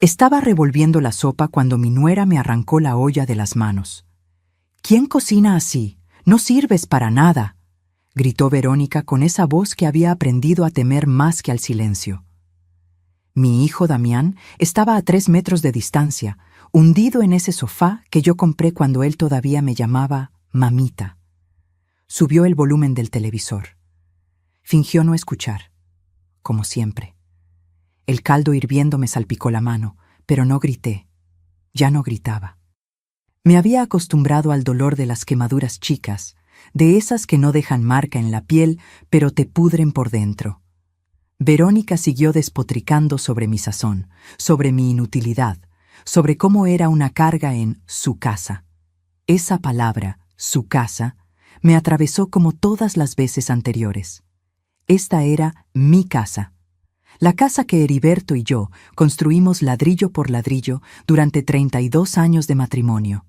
Estaba revolviendo la sopa cuando mi nuera me arrancó la olla de las manos. «¿Quién cocina así? No sirves para nada», gritó Verónica con esa voz que había aprendido a temer más que al silencio. Mi hijo Damián estaba a 3 metros de distancia, hundido en ese sofá que yo compré cuando él todavía me llamaba mamita. Subió el volumen del televisor. Fingió no escuchar, como siempre. El caldo hirviendo me salpicó la mano, pero no grité. Ya no gritaba. Me había acostumbrado al dolor de las quemaduras chicas, de esas que no dejan marca en la piel, pero te pudren por dentro. Verónica siguió despotricando sobre mi sazón, sobre mi inutilidad, sobre cómo era una carga en su casa. Esa palabra, su casa, me atravesó como todas las veces anteriores. Esta era mi casa. La casa que Heriberto y yo construimos ladrillo por ladrillo durante 32 años de matrimonio.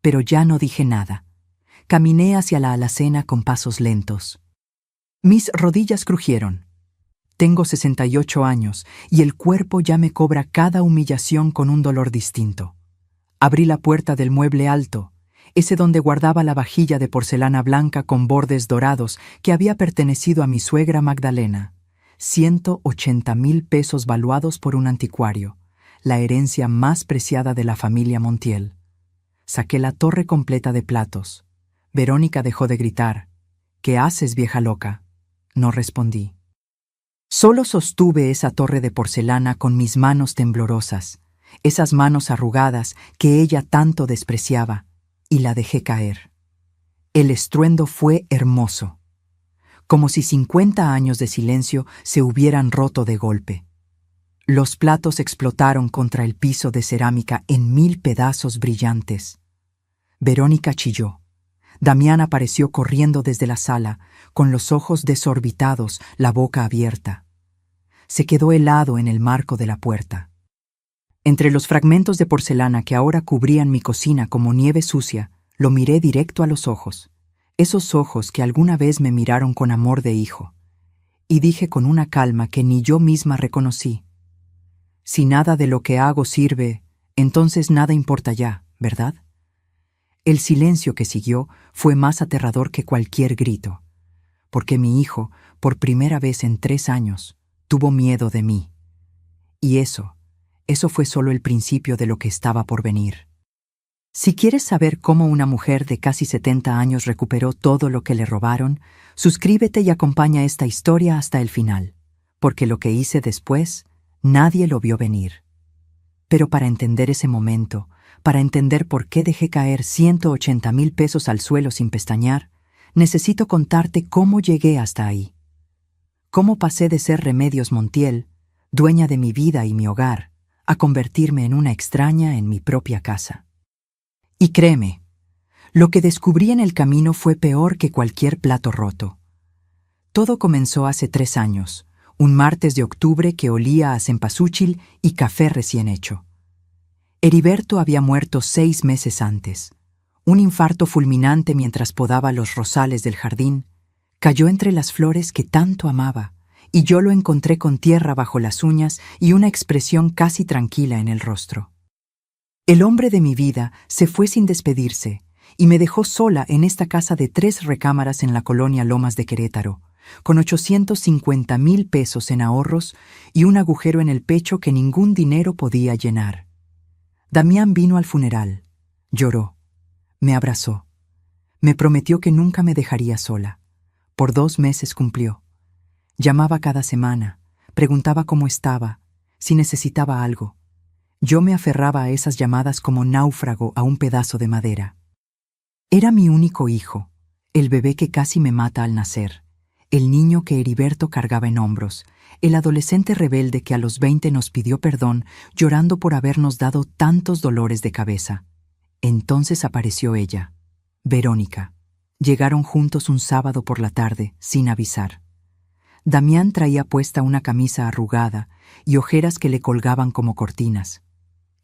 Pero ya no dije nada. Caminé hacia la alacena con pasos lentos. Mis rodillas crujieron. Tengo 68 años y el cuerpo ya me cobra cada humillación con un dolor distinto. Abrí la puerta del mueble alto, ese donde guardaba la vajilla de porcelana blanca con bordes dorados que había pertenecido a mi suegra Magdalena. 180,000 pesos valuados por un anticuario, la herencia más preciada de la familia Montiel. Saqué la torre completa de platos. Verónica dejó de gritar. «¿Qué haces, vieja loca?». No respondí. Solo sostuve esa torre de porcelana con mis manos temblorosas, esas manos arrugadas que ella tanto despreciaba, y la dejé caer. El estruendo fue hermoso, como si 50 años de silencio se hubieran roto de golpe. Los platos explotaron contra el piso de cerámica en 1000 pedazos brillantes. Verónica chilló. Damián apareció corriendo desde la sala, con los ojos desorbitados, la boca abierta. Se quedó helado en el marco de la puerta. Entre los fragmentos de porcelana que ahora cubrían mi cocina como nieve sucia, lo miré directo a los ojos, esos ojos que alguna vez me miraron con amor de hijo, y dije con una calma que ni yo misma reconocí: «Si nada de lo que hago sirve, entonces nada importa ya, ¿verdad?». El silencio que siguió fue más aterrador que cualquier grito, porque mi hijo, por primera vez en 3 años, tuvo miedo de mí. Y eso fue solo el principio de lo que estaba por venir. Si quieres saber cómo una mujer de casi 70 años recuperó todo lo que le robaron, suscríbete y acompaña esta historia hasta el final, porque lo que hice después, nadie lo vio venir. Pero para entender ese momento, para entender por qué dejé caer 180,000 pesos al suelo sin pestañear, necesito contarte cómo llegué hasta ahí. Cómo pasé de ser Remedios Montiel, dueña de mi vida y mi hogar, a convertirme en una extraña en mi propia casa. Y créeme, lo que descubrí en el camino fue peor que cualquier plato roto. Todo comenzó hace 3 años, un martes de octubre que olía a cempasúchil y café recién hecho. Heriberto había muerto 6 meses antes. Un infarto fulminante mientras podaba los rosales del jardín. Cayó entre las flores que tanto amaba, y yo lo encontré con tierra bajo las uñas y una expresión casi tranquila en el rostro. El hombre de mi vida se fue sin despedirse y me dejó sola en esta casa de 3 recámaras en la colonia Lomas de Querétaro, con 850,000 pesos en ahorros y un agujero en el pecho que ningún dinero podía llenar. Damián vino al funeral, lloró, me abrazó, me prometió que nunca me dejaría sola. Por 2 meses cumplió. Llamaba cada semana, preguntaba cómo estaba, si necesitaba algo. Yo me aferraba a esas llamadas como náufrago a un pedazo de madera. Era mi único hijo, el bebé que casi me mata al nacer, el niño que Heriberto cargaba en hombros, el adolescente rebelde que a los 20 nos pidió perdón llorando por habernos dado tantos dolores de cabeza. Entonces apareció ella, Verónica. Llegaron juntos un sábado por la tarde, sin avisar. Damián traía puesta una camisa arrugada y ojeras que le colgaban como cortinas.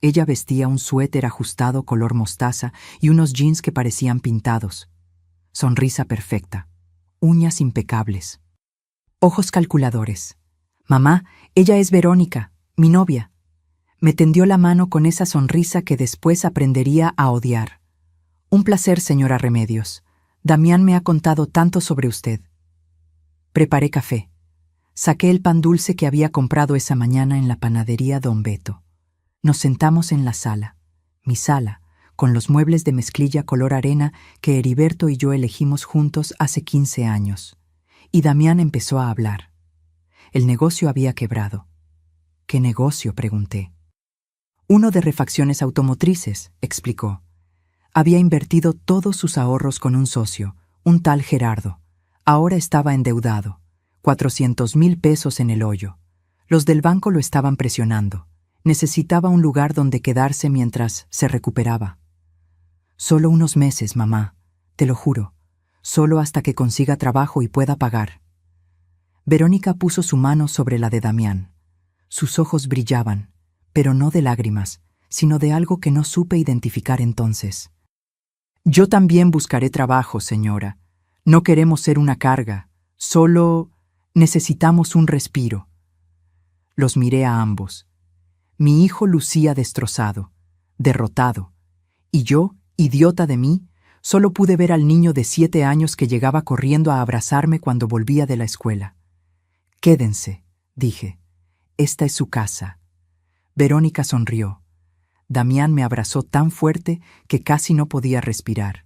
Ella vestía un suéter ajustado color mostaza y unos jeans que parecían pintados. Sonrisa perfecta, uñas impecables, ojos calculadores. «Mamá, ella es Verónica, mi novia». Me tendió la mano con esa sonrisa que después aprendería a odiar. Un placer, señora Remedios. Damián me ha contado tanto sobre usted. Preparé café. Saqué el pan dulce que había comprado esa mañana en la panadería Don Beto. Nos sentamos en la sala, mi sala, con los muebles de mezclilla color arena que Heriberto y yo elegimos juntos hace 15 años. Y Damián empezó a hablar. El negocio había quebrado. ¿Qué negocio?, pregunté. Uno de refacciones automotrices, explicó. Había invertido todos sus ahorros con un socio, un tal Gerardo. Ahora estaba endeudado, 400,000 pesos en el hoyo. Los del banco lo estaban presionando. Necesitaba un lugar donde quedarse mientras se recuperaba. Solo unos meses, mamá, te lo juro. Solo hasta que consiga trabajo y pueda pagar. Verónica puso su mano sobre la de Damián. Sus ojos brillaban, pero no de lágrimas, sino de algo que no supe identificar entonces. Yo también buscaré trabajo, señora. No queremos ser una carga, solo necesitamos un respiro. Los miré a ambos. Mi hijo lucía destrozado, derrotado, y yo, idiota de mí, solo pude ver al niño de 7 años que llegaba corriendo a abrazarme cuando volvía de la escuela. Quédense, dije. Esta es su casa. Verónica sonrió. Damián me abrazó tan fuerte que casi no podía respirar.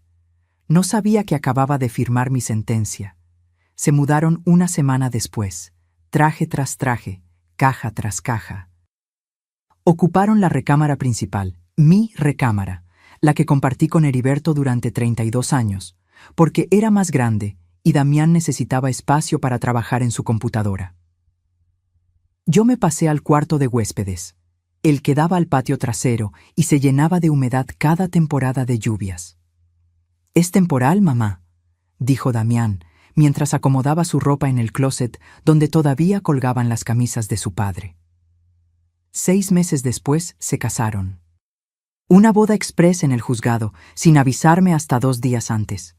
No sabía que acababa de firmar mi sentencia. Se mudaron una semana después, traje tras traje, caja tras caja. Ocuparon la recámara principal, mi recámara, la que compartí con Heriberto durante 32 años, porque era más grande y Damián necesitaba espacio para trabajar en su computadora. Yo me pasé al cuarto de huéspedes, el que daba al patio trasero y se llenaba de humedad cada temporada de lluvias. «¿Es temporal, mamá?», dijo Damián, mientras acomodaba su ropa en el closet donde todavía colgaban las camisas de su padre. 6 meses después se casaron. Una boda exprés en el juzgado, sin avisarme hasta 2 días antes.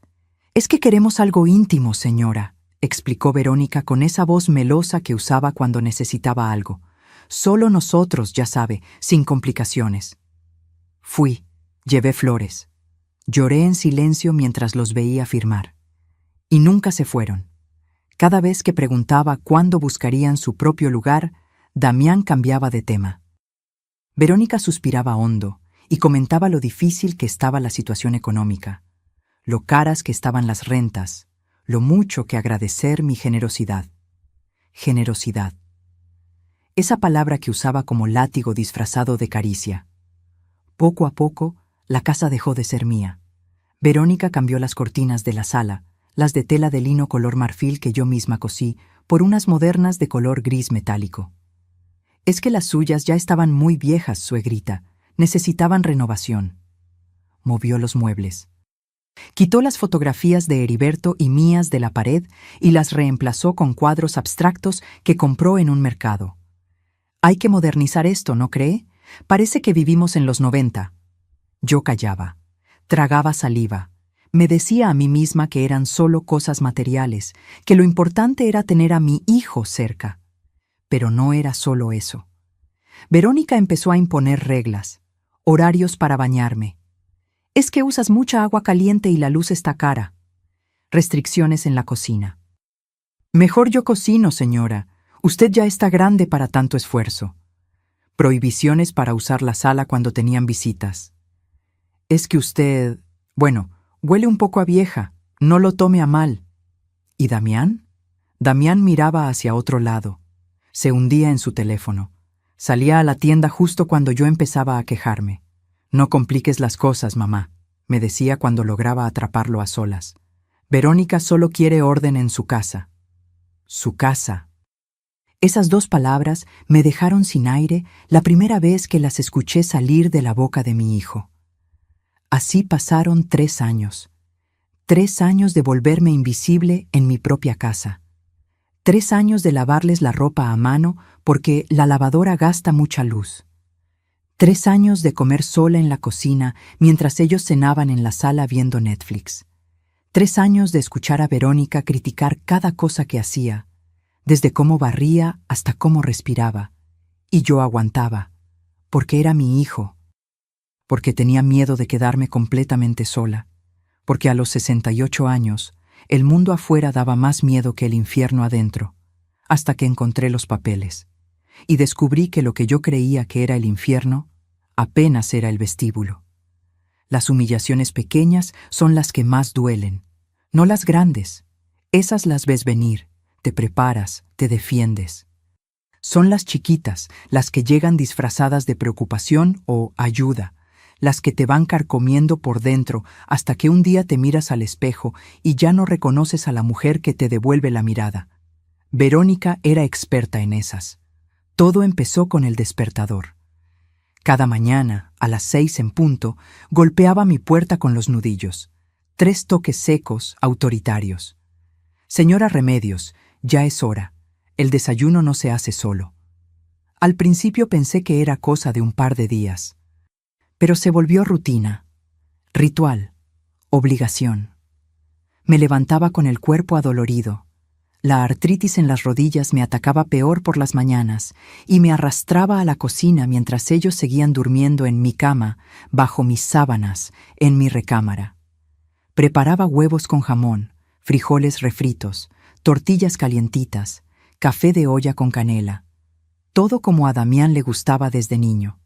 «Es que queremos algo íntimo, señora», explicó Verónica con esa voz melosa que usaba cuando necesitaba algo. «Solo nosotros, ya sabe, sin complicaciones». Fui, llevé flores. Lloré en silencio mientras los veía firmar. Y nunca se fueron. Cada vez que preguntaba cuándo buscarían su propio lugar, Damián cambiaba de tema. Verónica suspiraba hondo y comentaba lo difícil que estaba la situación económica, lo caras que estaban las rentas, lo mucho que agradecer mi generosidad. Generosidad. Esa palabra que usaba como látigo disfrazado de caricia. Poco a poco, la casa dejó de ser mía. Verónica cambió las cortinas de la sala, las de tela de lino color marfil que yo misma cosí, por unas modernas de color gris metálico. «Es que las suyas ya estaban muy viejas, suegrita. Necesitaban renovación». Movió los muebles. Quitó las fotografías de Heriberto y mías de la pared y las reemplazó con cuadros abstractos que compró en un mercado. «Hay que modernizar esto, ¿no cree? Parece que vivimos en los 90». Yo callaba. Tragaba saliva. Me decía a mí misma que eran solo cosas materiales, que lo importante era tener a mi hijo cerca. Pero no era solo eso. Verónica empezó a imponer reglas, horarios para bañarme. «Es que usas mucha agua caliente y la luz está cara». Restricciones en la cocina. «Mejor yo cocino, señora. Usted ya está grande para tanto esfuerzo». Prohibiciones para usar la sala cuando tenían visitas. «Es que usted... bueno, huele un poco a vieja. No lo tome a mal». ¿Y Damián? Damián miraba hacia otro lado. Se hundía en su teléfono. Salía a la tienda justo cuando yo empezaba a quejarme. «No compliques las cosas, mamá», me decía cuando lograba atraparlo a solas. «Verónica solo quiere orden en su casa». Su casa. Esas 2 palabras me dejaron sin aire la primera vez que las escuché salir de la boca de mi hijo. Así pasaron 3 años. 3 años de volverme invisible en mi propia casa. 3 años de lavarles la ropa a mano porque la lavadora gasta mucha luz. 3 años de comer sola en la cocina mientras ellos cenaban en la sala viendo Netflix. 3 años de escuchar a Verónica criticar cada cosa que hacía, desde cómo barría hasta cómo respiraba. Y yo aguantaba, Porque era mi hijo. Porque tenía miedo de quedarme completamente sola. Porque a los 68 años, el mundo afuera daba más miedo que el infierno adentro, hasta que encontré los papeles. Y descubrí que lo que yo creía que era el infierno, apenas era el vestíbulo. Las humillaciones pequeñas son las que más duelen, no las grandes. Esas las ves venir, te preparas, te defiendes. Son las chiquitas, las que llegan disfrazadas de preocupación o ayuda, las que te van carcomiendo por dentro hasta que un día te miras al espejo y ya no reconoces a la mujer que te devuelve la mirada. Verónica era experta en esas. Todo empezó con el despertador. Cada mañana, a las 6 en punto, golpeaba mi puerta con los nudillos. 3 toques secos, autoritarios. Señora Remedios, ya es hora. El desayuno no se hace solo. Al principio pensé que era cosa de un par de días. Pero se volvió rutina, ritual, obligación. Me levantaba con el cuerpo adolorido. La artritis en las rodillas me atacaba peor por las mañanas y me arrastraba a la cocina mientras ellos seguían durmiendo en mi cama, bajo mis sábanas, en mi recámara. Preparaba huevos con jamón, frijoles refritos, tortillas calientitas, café de olla con canela. Todo como a Damián le gustaba desde niño.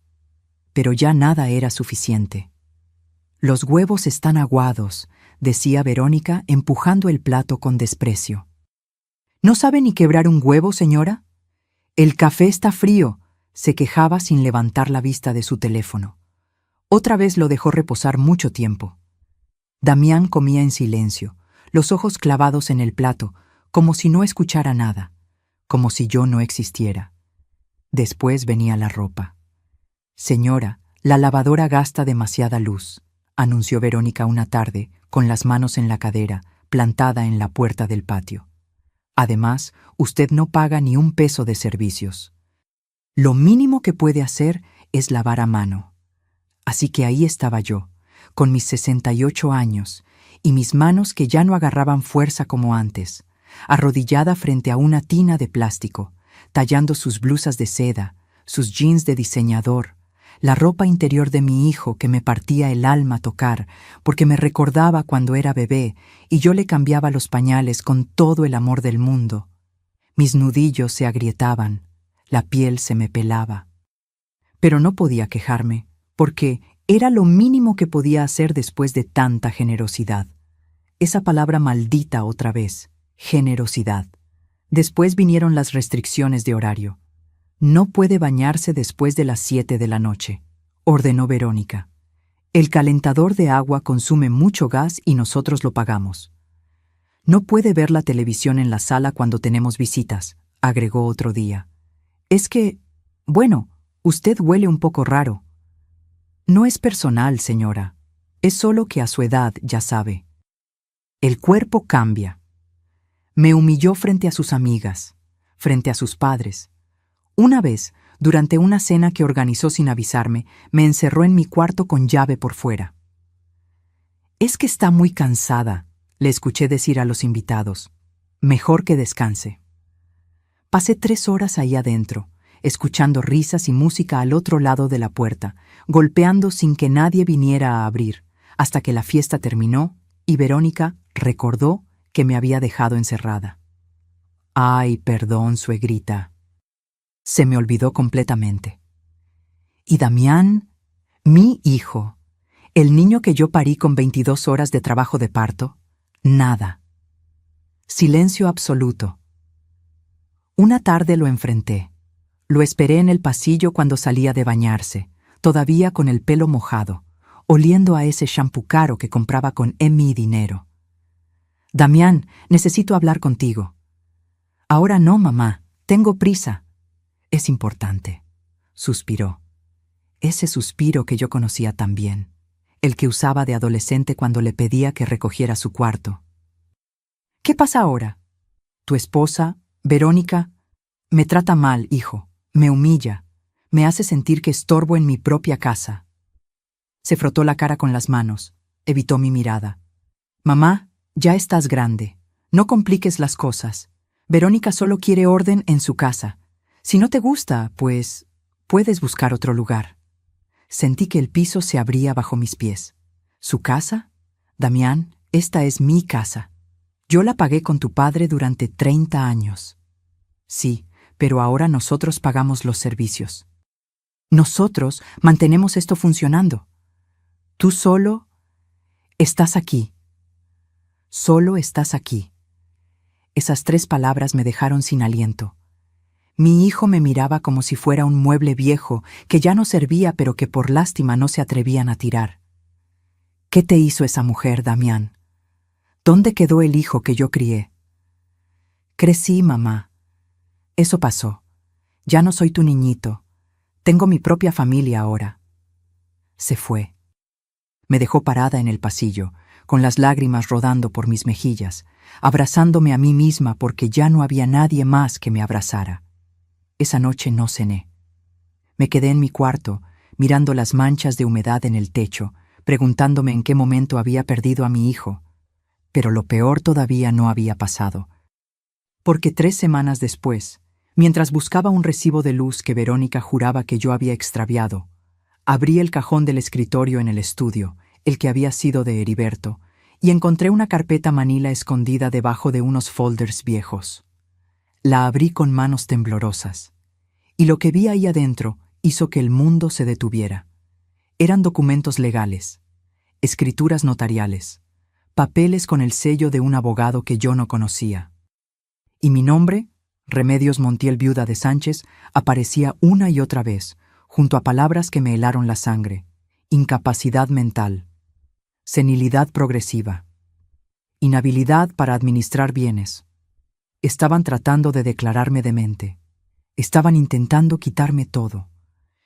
Pero ya nada era suficiente. Los huevos están aguados, decía Verónica empujando el plato con desprecio. ¿No sabe ni quebrar un huevo, señora? El café está frío, se quejaba sin levantar la vista de su teléfono. Otra vez lo dejó reposar mucho tiempo. Damián comía en silencio, los ojos clavados en el plato, como si no escuchara nada, como si yo no existiera. Después venía la ropa. Señora, la lavadora gasta demasiada luz, anunció Verónica una tarde, con las manos en la cadera, plantada en la puerta del patio. Además, usted no paga ni un peso de servicios. Lo mínimo que puede hacer es lavar a mano. Así que ahí estaba yo, con mis 68 años, y mis manos que ya no agarraban fuerza como antes, arrodillada frente a una tina de plástico, tallando sus blusas de seda, sus jeans de diseñador, la ropa interior de mi hijo que me partía el alma tocar, porque me recordaba cuando era bebé y yo le cambiaba los pañales con todo el amor del mundo. Mis nudillos se agrietaban, la piel se me pelaba. Pero no podía quejarme, porque era lo mínimo que podía hacer después de tanta generosidad. Esa palabra maldita otra vez, generosidad. Después vinieron las restricciones de horario. No puede bañarse después de las 7 de la noche, ordenó Verónica. El calentador de agua consume mucho gas y nosotros lo pagamos. No puede ver la televisión en la sala cuando tenemos visitas, agregó otro día. Es que, bueno, usted huele un poco raro. No es personal, señora. Es solo que a su edad, ya sabe. El cuerpo cambia. Me humilló frente a sus amigas, frente a sus padres. Una vez, durante una cena que organizó sin avisarme, me encerró en mi cuarto con llave por fuera. Es que está muy cansada, le escuché decir a los invitados. Mejor que descanse. Pasé 3 horas ahí adentro, escuchando risas y música al otro lado de la puerta, golpeando sin que nadie viniera a abrir, hasta que la fiesta terminó y Verónica recordó que me había dejado encerrada. Ay, perdón, suegrita. Se me olvidó completamente. Y Damián, mi hijo, el niño que yo parí con 22 horas de trabajo de parto, nada. Silencio absoluto. Una tarde lo enfrenté. Lo esperé en el pasillo cuando salía de bañarse, todavía con el pelo mojado, oliendo a ese shampoo caro que compraba con mi dinero. Damián, necesito hablar contigo. Ahora no, mamá, tengo prisa. Es importante, suspiró. Ese suspiro que yo conocía tan bien, el que usaba de adolescente cuando le pedía que recogiera su cuarto. ¿Qué pasa ahora? Tu esposa, Verónica, me trata mal, hijo, me humilla, me hace sentir que estorbo en mi propia casa. Se frotó la cara con las manos, evitó mi mirada. Mamá, ya estás grande, no compliques las cosas. Verónica solo quiere orden en su casa. Si no te gusta, pues Puedes buscar otro lugar. Sentí que el piso se abría bajo mis pies. ¿Su casa? Damián, esta es mi casa. Yo la pagué con tu padre durante 30 años. Sí, pero ahora nosotros pagamos los servicios. Nosotros mantenemos esto funcionando. Tú solo estás aquí. Solo estás aquí. Esas 3 palabras me dejaron sin aliento. Mi hijo me miraba como si fuera un mueble viejo que ya no servía pero que por lástima no se atrevían a tirar. ¿Qué te hizo esa mujer, Damián? ¿Dónde quedó el hijo que yo crié? Crecí, mamá. Eso pasó. Ya no soy tu niñito. Tengo mi propia familia ahora. Se fue. Me dejó parada en el pasillo, con las lágrimas rodando por mis mejillas, abrazándome a mí misma porque ya no había nadie más que me abrazara. Esa noche no cené. Me quedé en mi cuarto, mirando las manchas de humedad en el techo, preguntándome en qué momento había perdido a mi hijo. Pero lo peor todavía no había pasado. Porque 3 semanas después, mientras buscaba un recibo de luz que Verónica juraba que yo había extraviado, abrí el cajón del escritorio en el estudio, el que había sido de Heriberto, y encontré una carpeta manila escondida debajo de unos folders viejos. La abrí con manos temblorosas, y lo que vi ahí adentro hizo que el mundo se detuviera. Eran documentos legales, escrituras notariales, papeles con el sello de un abogado que yo no conocía. Y mi nombre, Remedios Montiel Viuda de Sánchez, aparecía una y otra vez, junto a palabras que me helaron la sangre: incapacidad mental, senilidad progresiva, inhabilidad para administrar bienes. Estaban tratando de declararme demente. Estaban intentando quitarme todo.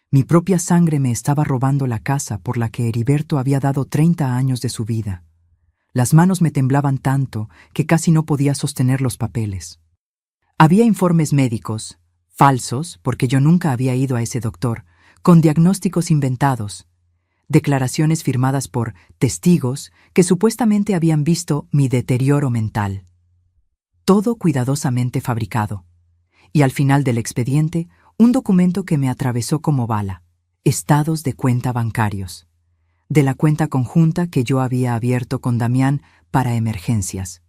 Mi propia sangre me estaba robando la casa por la que Heriberto había dado 30 años de su vida. Las manos me temblaban tanto que casi no podía sostener los papeles. Había informes médicos, falsos, porque yo nunca había ido a ese doctor, con diagnósticos inventados, declaraciones firmadas por testigos que supuestamente habían visto mi deterioro mental. Todo cuidadosamente fabricado. Y al final del expediente, un documento que me atravesó como bala: estados de cuenta bancarios, de la cuenta conjunta que yo había abierto con Damián para emergencias,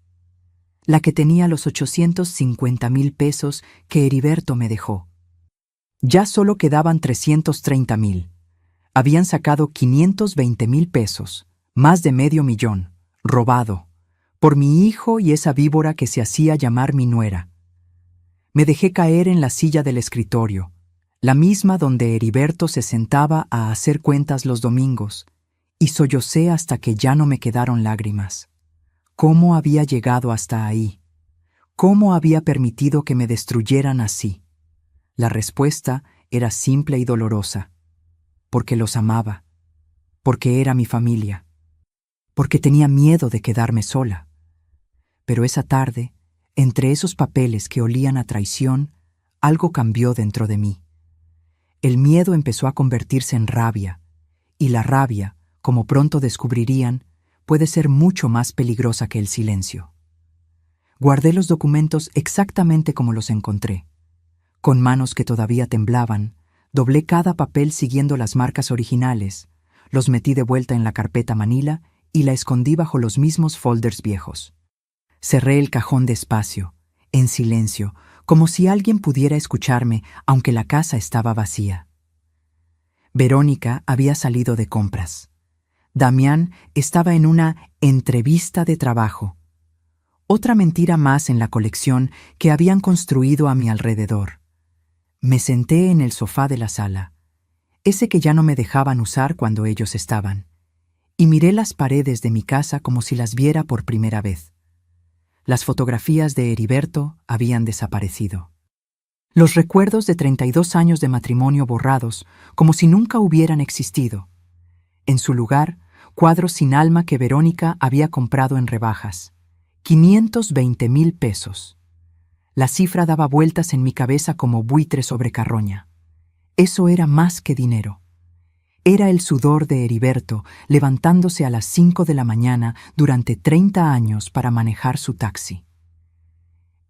la que tenía los 850,000 pesos que Heriberto me dejó. Ya solo quedaban 330,000. Habían sacado 520,000 pesos, más de medio millón, robado, por mi hijo y esa víbora que se hacía llamar mi nuera. Me dejé caer en la silla del escritorio, la misma donde Heriberto se sentaba a hacer cuentas los domingos, y sollocé hasta que ya no me quedaron lágrimas. ¿Cómo había llegado hasta ahí? ¿Cómo había permitido que me destruyeran así? La respuesta era simple y dolorosa: porque los amaba, porque era mi familia, porque tenía miedo de quedarme sola. Pero esa tarde, entre esos papeles que olían a traición, algo cambió dentro de mí. El miedo empezó a convertirse en rabia, y la rabia, como pronto descubrirían, puede ser mucho más peligrosa que el silencio. Guardé los documentos exactamente como los encontré. Con manos que todavía temblaban, doblé cada papel siguiendo las marcas originales, los metí de vuelta en la carpeta manila y la escondí bajo los mismos folders viejos. Cerré el cajón despacio, en silencio, como si alguien pudiera escucharme aunque la casa estaba vacía. Verónica había salido de compras. Damián estaba en una entrevista de trabajo. Otra mentira más en la colección que habían construido a mi alrededor. Me senté en el sofá de la sala, ese que ya no me dejaban usar cuando ellos estaban, y miré las paredes de mi casa como si las viera por primera vez. Las fotografías de Heriberto habían desaparecido. Los recuerdos de 32 años de matrimonio borrados, como si nunca hubieran existido. En su lugar, cuadros sin alma que Verónica había comprado en rebajas. 520,000 pesos. La cifra daba vueltas en mi cabeza como buitre sobre carroña. Eso era más que dinero. Era el sudor de Heriberto levantándose a las 5 de la mañana durante 30 años para manejar su taxi.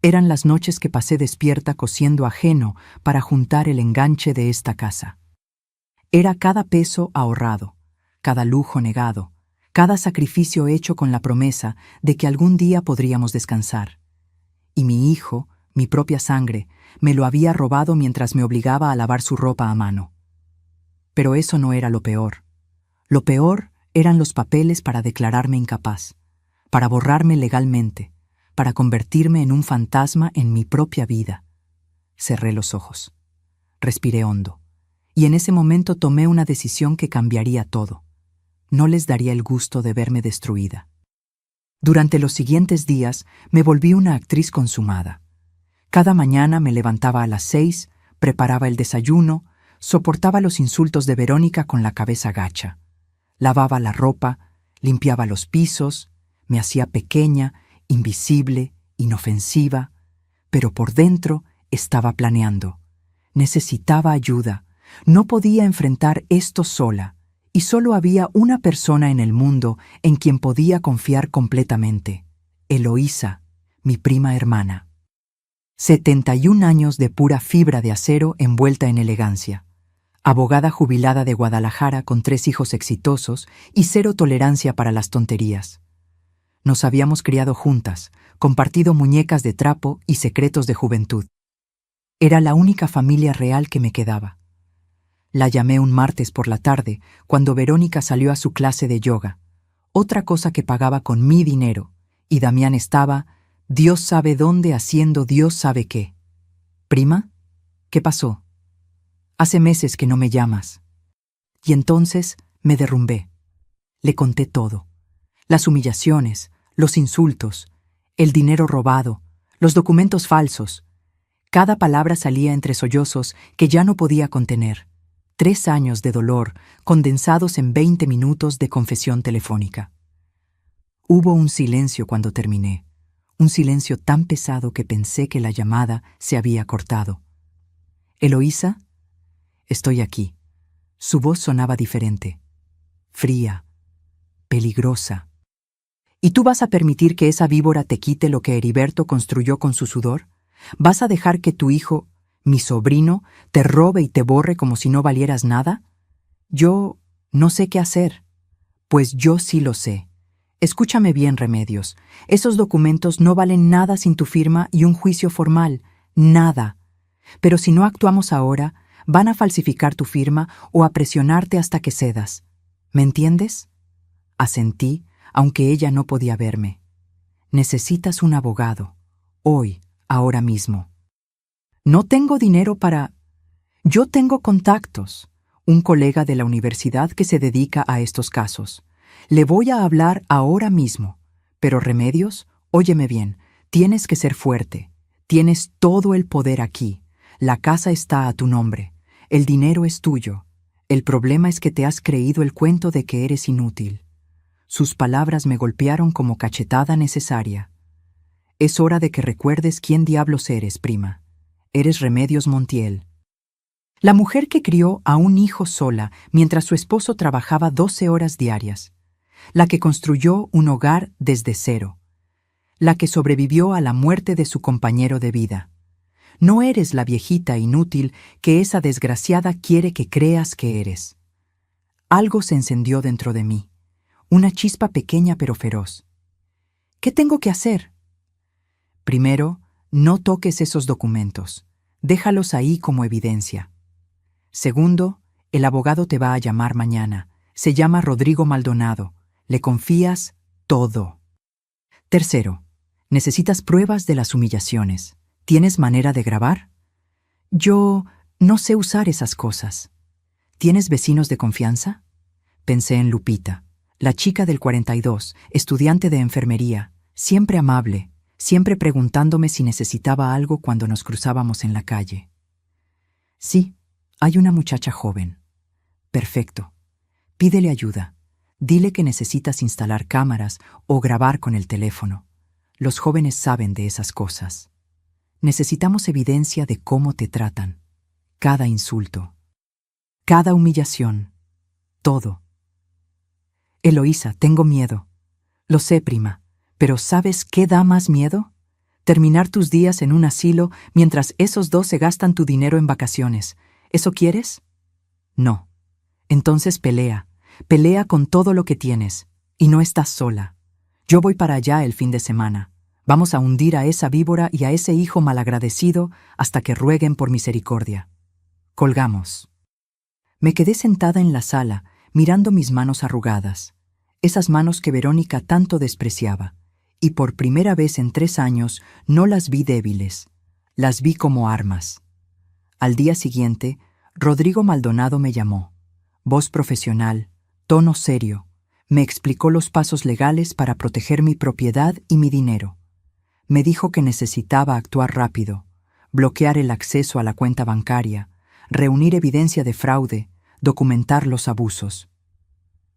Eran las noches que pasé despierta cosiendo ajeno para juntar el enganche de esta casa. Era cada peso ahorrado, cada lujo negado, cada sacrificio hecho con la promesa de que algún día podríamos descansar. Y mi hijo, mi propia sangre, me lo había robado mientras me obligaba a lavar su ropa a mano. Pero eso no era lo peor. Lo peor eran los papeles para declararme incapaz, para borrarme legalmente, para convertirme en un fantasma en mi propia vida. Cerré los ojos. Respiré hondo. Y en ese momento tomé una decisión que cambiaría todo. No les daría el gusto de verme destruida. Durante los siguientes días me volví una actriz consumada. Cada mañana me levantaba a las 6, preparaba el desayuno, soportaba los insultos de Verónica con la cabeza gacha. Lavaba la ropa, limpiaba los pisos, me hacía pequeña, invisible, inofensiva, pero por dentro estaba planeando. Necesitaba ayuda. No podía enfrentar esto sola, y solo había una persona en el mundo en quien podía confiar completamente: Eloísa, mi prima hermana. 71 años de pura fibra de acero envuelta en elegancia. Abogada jubilada de Guadalajara con 3 hijos exitosos y 0 tolerancia para las tonterías. Nos habíamos criado juntas, compartido muñecas de trapo y secretos de juventud. Era la única familia real que me quedaba. La llamé un martes por la tarde, cuando Verónica salió a su clase de yoga, otra cosa que pagaba con mi dinero, y Damián estaba, Dios sabe dónde, haciendo Dios sabe qué. «¿Prima? ¿Qué pasó? Hace meses que no me llamas». Y entonces me derrumbé. Le conté todo. Las humillaciones, los insultos, el dinero robado, los documentos falsos. Cada palabra salía entre sollozos que ya no podía contener. 3 años de dolor condensados en 20 minutos de confesión telefónica. Hubo un silencio cuando terminé, un silencio tan pesado que pensé que la llamada se había cortado. «Eloísa, estoy aquí». Su voz sonaba diferente, fría, peligrosa. ¿Y tú vas a permitir que esa víbora te quite lo que Heriberto construyó con su sudor? ¿Vas a dejar que tu hijo, mi sobrino, te robe y te borre como si no valieras nada? Yo no sé qué hacer. Pues yo sí lo sé. Escúchame bien, Remedios. Esos documentos no valen nada sin tu firma y un juicio formal. Nada. Pero si no actuamos ahora, van a falsificar tu firma o a presionarte hasta que cedas. ¿Me entiendes? Asentí, aunque ella no podía verme. Necesitas un abogado. Hoy, ahora mismo. No tengo dinero para... Yo tengo contactos. Un colega de la universidad que se dedica a estos casos. Le voy a hablar ahora mismo. Pero Remedios, óyeme bien, tienes que ser fuerte. Tienes todo el poder aquí. La casa está a tu nombre. El dinero es tuyo. El problema es que te has creído el cuento de que eres inútil. Sus palabras me golpearon como cachetada necesaria. Es hora de que recuerdes quién diablos eres, prima. Eres Remedios Montiel. La mujer que crió a un hijo sola mientras su esposo trabajaba 12 horas diarias. La que construyó un hogar desde cero. La que sobrevivió a la muerte de su compañero de vida. No eres la viejita inútil que esa desgraciada quiere que creas que eres. Algo se encendió dentro de mí. Una chispa pequeña pero feroz. ¿Qué tengo que hacer? Primero, no toques esos documentos. Déjalos ahí como evidencia. Segundo, el abogado te va a llamar mañana. Se llama Rodrigo Maldonado. Le confías todo. Tercero, necesitas pruebas de las humillaciones. ¿Tienes manera de grabar? Yo no sé usar esas cosas. ¿Tienes vecinos de confianza? Pensé en Lupita, la chica del 42, estudiante de enfermería, siempre amable, siempre preguntándome si necesitaba algo cuando nos cruzábamos en la calle. Sí, hay una muchacha joven. Perfecto. Pídele ayuda. Dile que necesitas instalar cámaras o grabar con el teléfono. Los jóvenes saben de esas cosas. Necesitamos evidencia de cómo te tratan. Cada insulto. Cada humillación. Todo. Eloísa, tengo miedo. Lo sé, prima, pero ¿sabes qué da más miedo? Terminar tus días en un asilo mientras esos dos se gastan tu dinero en vacaciones. ¿Eso quieres? No. Entonces pelea, pelea con todo lo que tienes, y no estás sola. Yo voy para allá el fin de semana. Vamos a hundir a esa víbora y a ese hijo malagradecido hasta que rueguen por misericordia. Colgamos. Me quedé sentada en la sala, mirando mis manos arrugadas, esas manos que Verónica tanto despreciaba, y por primera vez en 3 años no las vi débiles, las vi como armas. Al día siguiente, Rodrigo Maldonado me llamó. Voz profesional, tono serio, me explicó los pasos legales para proteger mi propiedad y mi dinero. Me dijo que necesitaba actuar rápido, bloquear el acceso a la cuenta bancaria, reunir evidencia de fraude, documentar los abusos.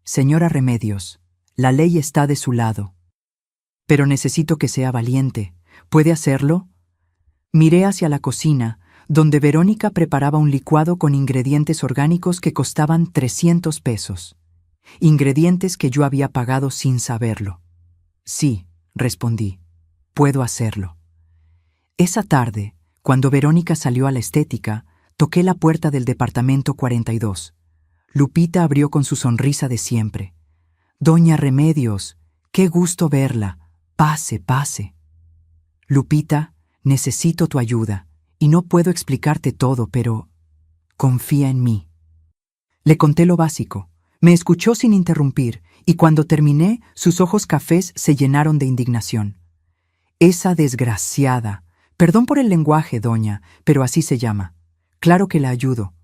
Señora Remedios, la ley está de su lado. Pero necesito que sea valiente. ¿Puede hacerlo? Miré hacia la cocina, donde Verónica preparaba un licuado con ingredientes orgánicos que costaban 300 pesos. Ingredientes que yo había pagado sin saberlo. Sí, respondí, puedo hacerlo. Esa tarde, cuando Verónica salió a la estética, toqué la puerta del departamento 42. Lupita abrió con su sonrisa de siempre. Doña Remedios, qué gusto verla. Pase, pase. Lupita, necesito tu ayuda, y no puedo explicarte todo, pero confía en mí. Le conté lo básico. Me escuchó sin interrumpir, y cuando terminé, sus ojos cafés se llenaron de indignación. Esa desgraciada. Perdón por el lenguaje, doña, pero así se llama. Claro que la ayudo.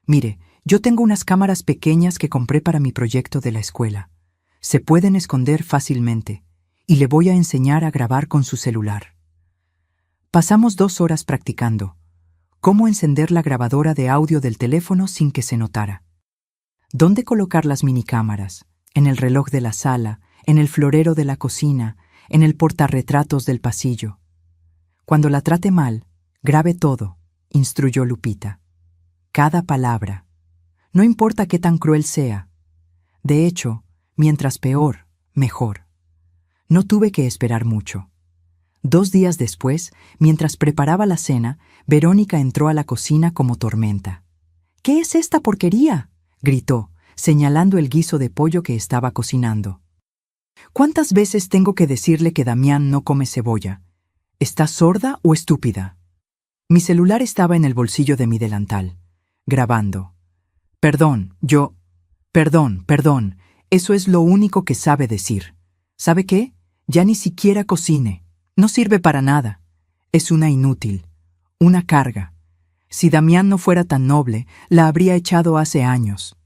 Mire, yo tengo unas cámaras pequeñas que compré para mi proyecto de la escuela. Se pueden esconder fácilmente, y le voy a enseñar a grabar con su celular. Pasamos 2 horas practicando. Cómo encender la grabadora de audio del teléfono sin que se notara. Dónde colocar las minicámaras, en el reloj de la sala, en el florero de la cocina, en el portarretratos del pasillo. Cuando la trate mal, grabe todo, instruyó Lupita. Cada palabra. No importa qué tan cruel sea. De hecho, mientras peor, mejor. No tuve que esperar mucho. 2 días después, mientras preparaba la cena, Verónica entró a la cocina como tormenta. ¿Qué es esta porquería?, gritó, señalando el guiso de pollo que estaba cocinando. ¿Cuántas veces tengo que decirle que Damián no come cebolla? ¿Está sorda o estúpida? Mi celular estaba en el bolsillo de mi delantal, grabando. Perdón, eso es lo único que sabe decir. ¿Sabe qué? Ya ni siquiera cocine. No sirve para nada. Es una inútil, una carga. Si Damián no fuera tan noble, la habría echado hace años.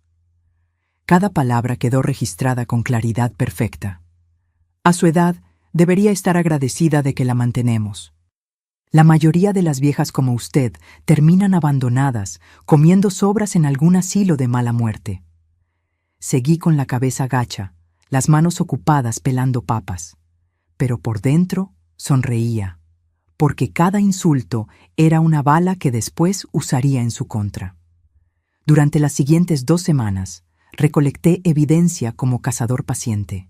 Cada palabra quedó registrada con claridad perfecta. A su edad, debería estar agradecida de que la mantenemos. La mayoría de las viejas como usted terminan abandonadas, comiendo sobras en algún asilo de mala muerte. Seguí con la cabeza gacha, las manos ocupadas pelando papas. Pero por dentro sonreía, porque cada insulto era una bala que después usaría en su contra. Durante las siguientes 2 semanas, recolecté evidencia como cazador paciente.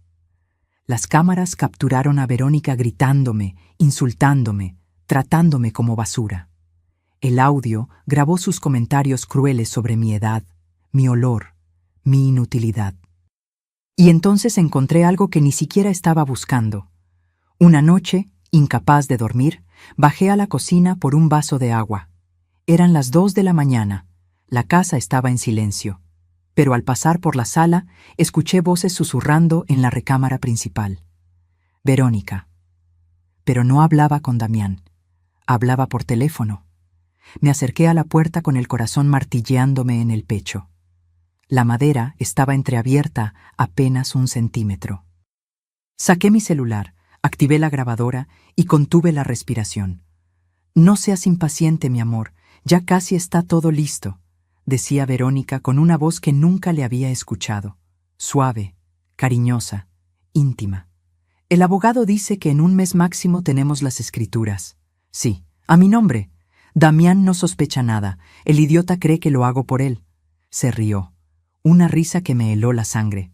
Las cámaras capturaron a Verónica gritándome, insultándome, tratándome como basura. El audio grabó sus comentarios crueles sobre mi edad, mi olor, mi inutilidad. Y entonces encontré algo que ni siquiera estaba buscando. Una noche, incapaz de dormir, bajé a la cocina por un vaso de agua. Eran las 2 de la mañana. La casa estaba en silencio. Pero al pasar por la sala, escuché voces susurrando en la recámara principal. Verónica. Pero no hablaba con Damián. Hablaba por teléfono. Me acerqué a la puerta con el corazón martilleándome en el pecho. La madera estaba entreabierta apenas 1 centímetro. Saqué mi celular, activé la grabadora y contuve la respiración. No seas impaciente, mi amor, ya casi está todo listo, decía Verónica con una voz que nunca le había escuchado. Suave, cariñosa, íntima. El abogado dice que en 1 mes máximo tenemos las escrituras. Sí, a mi nombre. Damián no sospecha nada. El idiota cree que lo hago por él. Se rió. Una risa que me heló la sangre.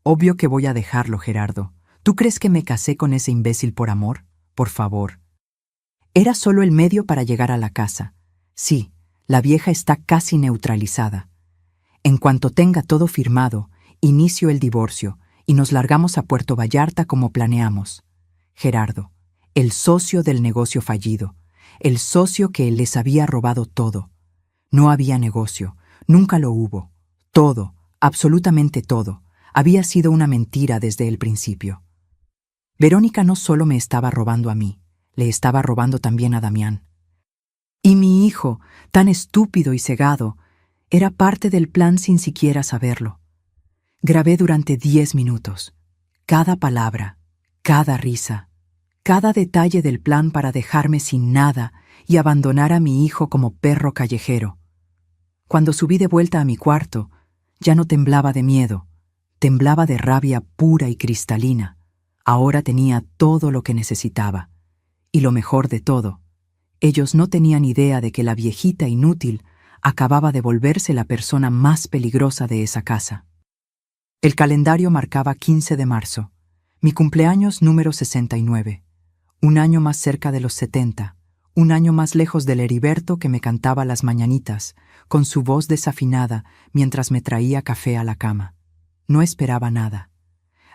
Obvio que voy a dejarlo, Gerardo. ¿Tú crees que me casé con ese imbécil por amor? Por favor. Era solo el medio para llegar a la casa. Sí, la vieja está casi neutralizada. En cuanto tenga todo firmado, inicio el divorcio y nos largamos a Puerto Vallarta como planeamos. Gerardo, el socio del negocio fallido, el socio que les había robado todo. No había negocio, nunca lo hubo. Todo, absolutamente todo, había sido una mentira desde el principio. Verónica no solo me estaba robando a mí, le estaba robando también a Damián. Y mi hijo, tan estúpido y cegado, era parte del plan sin siquiera saberlo. Grabé durante 10 minutos, cada palabra, cada risa, cada detalle del plan para dejarme sin nada y abandonar a mi hijo como perro callejero. Cuando subí de vuelta a mi cuarto, ya no temblaba de miedo, temblaba de rabia pura y cristalina. Ahora tenía todo lo que necesitaba. Y lo mejor de todo, ellos no tenían idea de que la viejita inútil acababa de volverse la persona más peligrosa de esa casa. El calendario marcaba 15 de marzo, mi cumpleaños número 69, un año más cerca de los 70, un año más lejos del Heriberto que me cantaba las mañanitas, con su voz desafinada mientras me traía café a la cama. No esperaba nada.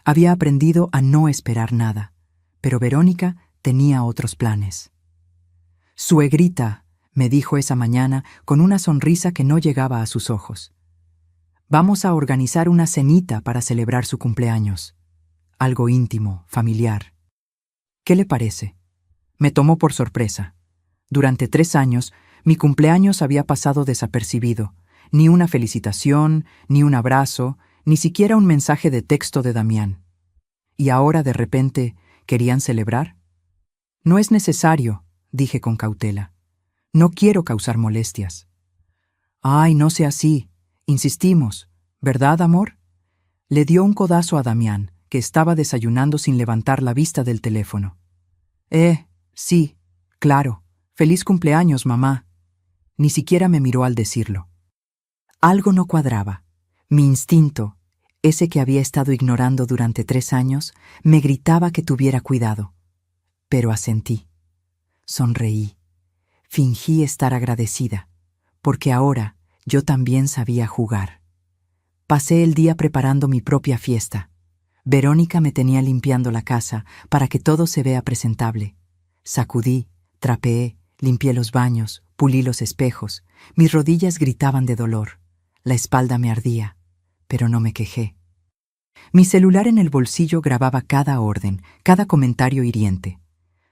Había aprendido a no esperar nada, pero Verónica tenía otros planes. «Suegrita», me dijo esa mañana con una sonrisa que no llegaba a sus ojos. «Vamos a organizar una cenita para celebrar su cumpleaños. Algo íntimo, familiar. ¿Qué le parece?» Me tomó por sorpresa. Durante 3 años, mi cumpleaños había pasado desapercibido. Ni una felicitación, ni un abrazo, ni siquiera un mensaje de texto de Damián. ¿Y ahora, de repente, querían celebrar? «No es necesario», dije con cautela. «No quiero causar molestias». «Ay, no sea así», insistimos. «¿Verdad, amor?». Le dio un codazo a Damián, que estaba desayunando sin levantar la vista del teléfono. Sí, claro. Feliz cumpleaños, mamá». Ni siquiera me miró al decirlo. Algo no cuadraba. Mi instinto, ese que había estado ignorando durante 3 años, me gritaba que tuviera cuidado. Pero asentí. Sonreí. Fingí estar agradecida, porque ahora yo también sabía jugar. Pasé el día preparando mi propia fiesta. Verónica me tenía limpiando la casa para que todo se vea presentable. Sacudí, trapeé, limpié los baños, pulí los espejos. Mis rodillas gritaban de dolor. La espalda me ardía, pero no me quejé. Mi celular en el bolsillo grababa cada orden, cada comentario hiriente.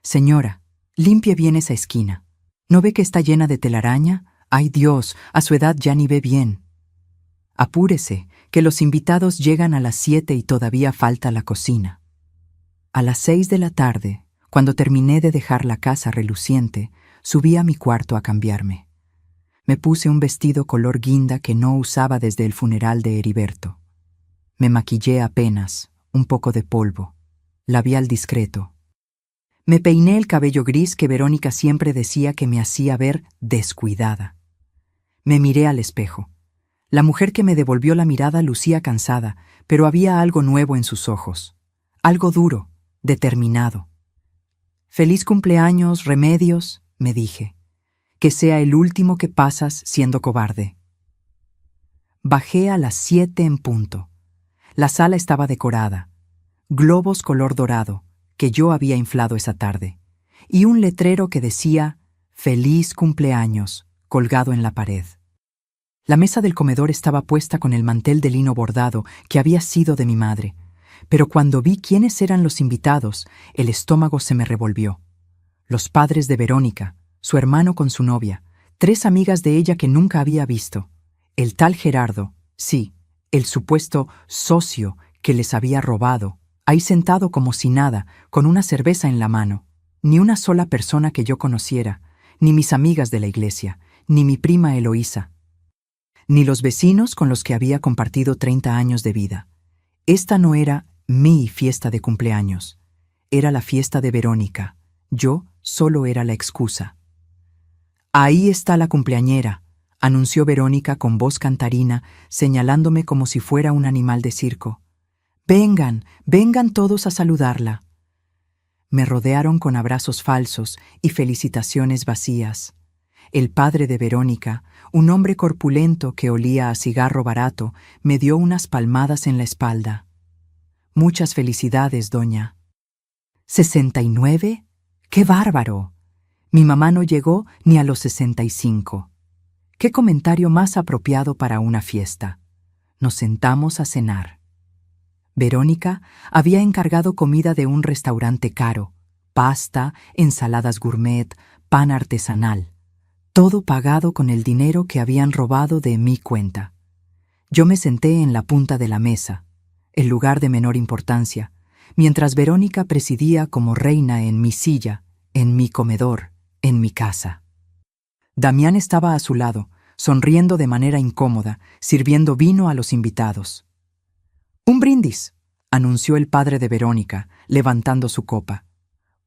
«Señora, limpie bien esa esquina. ¿No ve que está llena de telaraña? ¡Ay Dios! A su edad ya ni ve bien. Apúrese, que los invitados llegan a las 7 y todavía falta la cocina». A las 6 de la tarde, cuando terminé de dejar la casa reluciente, subí a mi cuarto a cambiarme. Me puse un vestido color guinda que no usaba desde el funeral de Heriberto. Me maquillé apenas, un poco de polvo, labial discreto. Me peiné el cabello gris que Verónica siempre decía que me hacía ver descuidada. Me miré al espejo. La mujer que me devolvió la mirada lucía cansada, pero había algo nuevo en sus ojos. Algo duro, determinado. «Feliz cumpleaños, Remedios», me dije. «Que sea el último que pasas siendo cobarde». Bajé a las 7 en punto. La sala estaba decorada. Globos color dorado, que yo había inflado esa tarde, y un letrero que decía «Feliz cumpleaños», colgado en la pared. La mesa del comedor estaba puesta con el mantel de lino bordado que había sido de mi madre, pero cuando vi quiénes eran los invitados, el estómago se me revolvió. Los padres de Verónica, su hermano con su novia, 3 amigas de ella que nunca había visto, el tal Gerardo, sí, el supuesto socio que les había robado, ahí sentado como si nada, con una cerveza en la mano. Ni una sola persona que yo conociera, ni mis amigas de la iglesia, ni mi prima Eloísa, ni los vecinos con los que había compartido 30 años de vida. Esta no era mi fiesta de cumpleaños, era la fiesta de Verónica. Yo solo era la excusa. «Ahí está la cumpleañera», anunció Verónica con voz cantarina, señalándome como si fuera un animal de circo. «Vengan, vengan todos a saludarla». Me rodearon con abrazos falsos y felicitaciones vacías. El padre de Verónica, un hombre corpulento que olía a cigarro barato, me dio unas palmadas en la espalda. Muchas felicidades, doña. ¿69? ¡Qué bárbaro! Mi mamá no llegó ni a los 65. ¿Qué comentario más apropiado para una fiesta? Nos sentamos a cenar. Verónica había encargado comida de un restaurante caro, pasta, ensaladas gourmet, pan artesanal, todo pagado con el dinero que habían robado de mi cuenta. Yo me senté en la punta de la mesa, el lugar de menor importancia, mientras Verónica presidía como reina en mi silla, en mi comedor, en mi casa. Damián estaba a su lado, sonriendo de manera incómoda, sirviendo vino a los invitados. «Un brindis», anunció el padre de Verónica, levantando su copa.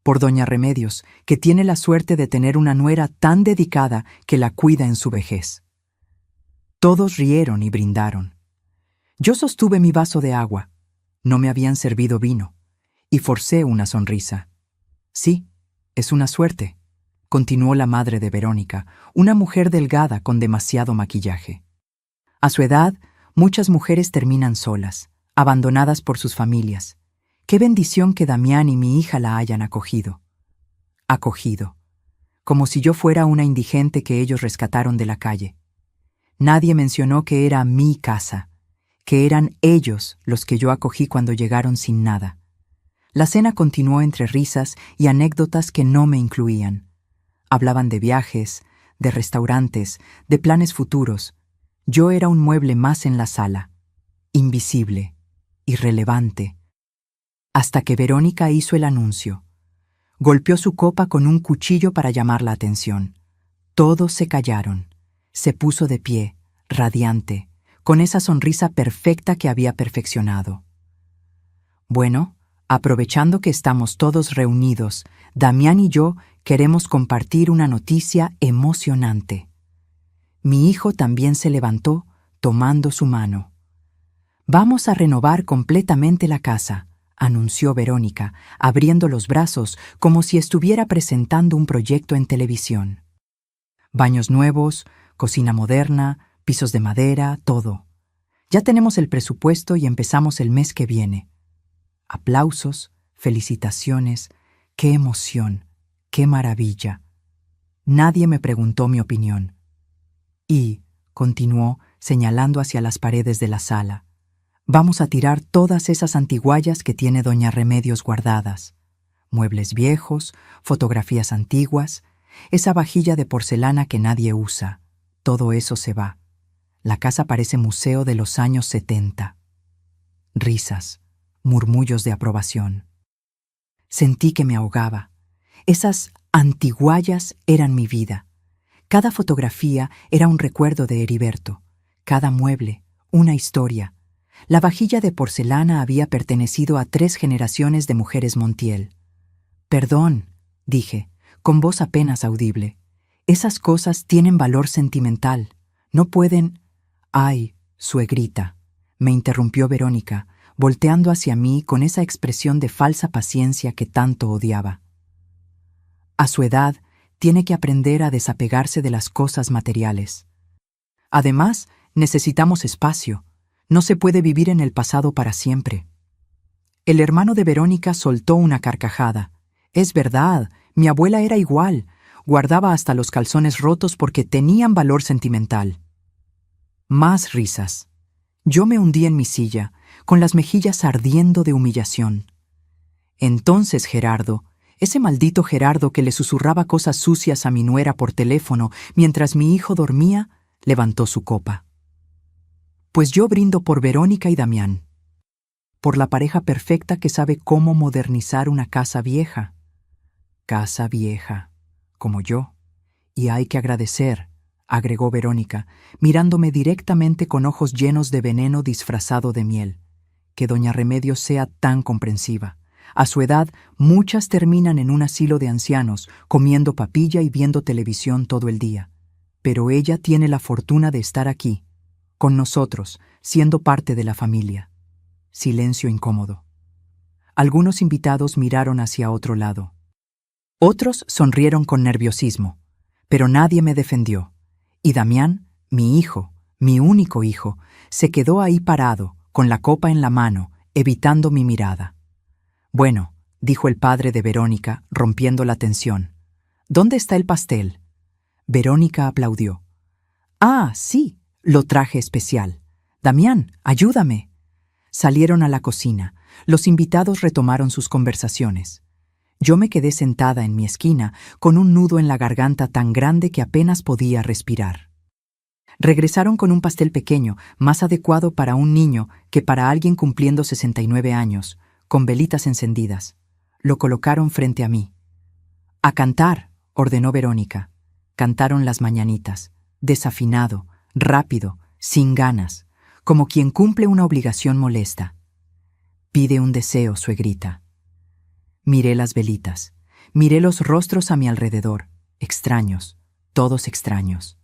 «Por doña Remedios, que tiene la suerte de tener una nuera tan dedicada que la cuida en su vejez». Todos rieron y brindaron. Yo sostuve mi vaso de agua. No me habían servido vino, y forcé una sonrisa. «Sí, es una suerte», continuó la madre de Verónica, una mujer delgada con demasiado maquillaje. A su edad, muchas mujeres terminan solas, abandonadas por sus familias. Qué bendición que Damián y mi hija la hayan acogido. Acogido. Como si yo fuera una indigente que ellos rescataron de la calle. Nadie mencionó que era mi casa, que eran ellos los que yo acogí cuando llegaron sin nada. La cena continuó entre risas y anécdotas que no me incluían. Hablaban de viajes, de restaurantes, de planes futuros. Yo era un mueble más en la sala, invisible, irrelevante. Hasta que Verónica hizo el anuncio. Golpeó su copa con un cuchillo para llamar la atención. Todos se callaron. Se puso de pie, radiante, con esa sonrisa perfecta que había perfeccionado. «Bueno, aprovechando que estamos todos reunidos, Damián y yo queremos compartir una noticia emocionante». Mi hijo también se levantó, tomando su mano. «Vamos a renovar completamente la casa», anunció Verónica, abriendo los brazos como si estuviera presentando un proyecto en televisión. Baños nuevos, cocina moderna, pisos de madera, todo. Ya tenemos el presupuesto y empezamos el mes que viene. Aplausos, felicitaciones, qué emoción, qué maravilla. Nadie me preguntó mi opinión. Y, continuó, señalando hacia las paredes de la sala, vamos a tirar todas esas antiguallas que tiene doña Remedios guardadas. Muebles viejos, fotografías antiguas, esa vajilla de porcelana que nadie usa. Todo eso se va. La casa parece museo de los años 70. Risas, murmullos de aprobación. Sentí que me ahogaba. Esas antiguallas eran mi vida. Cada fotografía era un recuerdo de Heriberto. Cada mueble, una historia. La vajilla de porcelana había pertenecido a 3 generaciones de mujeres Montiel. «Perdón», dije, con voz apenas audible. «Esas cosas tienen valor sentimental. No pueden...» «Ay, suegrita», me interrumpió Verónica, volteando hacia mí con esa expresión de falsa paciencia que tanto odiaba. A su edad, tiene que aprender a desapegarse de las cosas materiales. Además, necesitamos espacio. No se puede vivir en el pasado para siempre. El hermano de Verónica soltó una carcajada. «Es verdad, mi abuela era igual. Guardaba hasta los calzones rotos porque tenían valor sentimental». Más risas. Yo me hundí en mi silla, con las mejillas ardiendo de humillación. Entonces Gerardo, ese maldito Gerardo que le susurraba cosas sucias a mi nuera por teléfono mientras mi hijo dormía, levantó su copa. «Pues yo brindo por Verónica y Damián, por la pareja perfecta que sabe cómo modernizar una casa vieja. Casa vieja, como yo. Y hay que agradecer», agregó Verónica, mirándome directamente con ojos llenos de veneno disfrazado de miel, «que doña Remedios sea tan comprensiva. A su edad, muchas terminan en un asilo de ancianos, comiendo papilla y viendo televisión todo el día. Pero ella tiene la fortuna de estar aquí, con nosotros, siendo parte de la familia». Silencio incómodo. Algunos invitados miraron hacia otro lado. Otros sonrieron con nerviosismo, pero nadie me defendió. Y Damián, mi hijo, mi único hijo, se quedó ahí parado, con la copa en la mano, evitando mi mirada. «Bueno», dijo el padre de Verónica, rompiendo la tensión. «¿Dónde está el pastel?» Verónica aplaudió. «Ah, sí, lo traje especial. Damián, ayúdame». Salieron a la cocina. Los invitados retomaron sus conversaciones. Yo me quedé sentada en mi esquina, con un nudo en la garganta tan grande que apenas podía respirar. Regresaron con un pastel pequeño, más adecuado para un niño que para alguien cumpliendo 69 años, con velitas encendidas. Lo colocaron frente a mí. «A cantar», ordenó Verónica. Cantaron las mañanitas, desafinado, rápido, sin ganas, como quien cumple una obligación molesta. «Pide un deseo, suegrita». Miré las velitas, miré los rostros a mi alrededor, extraños, todos extraños.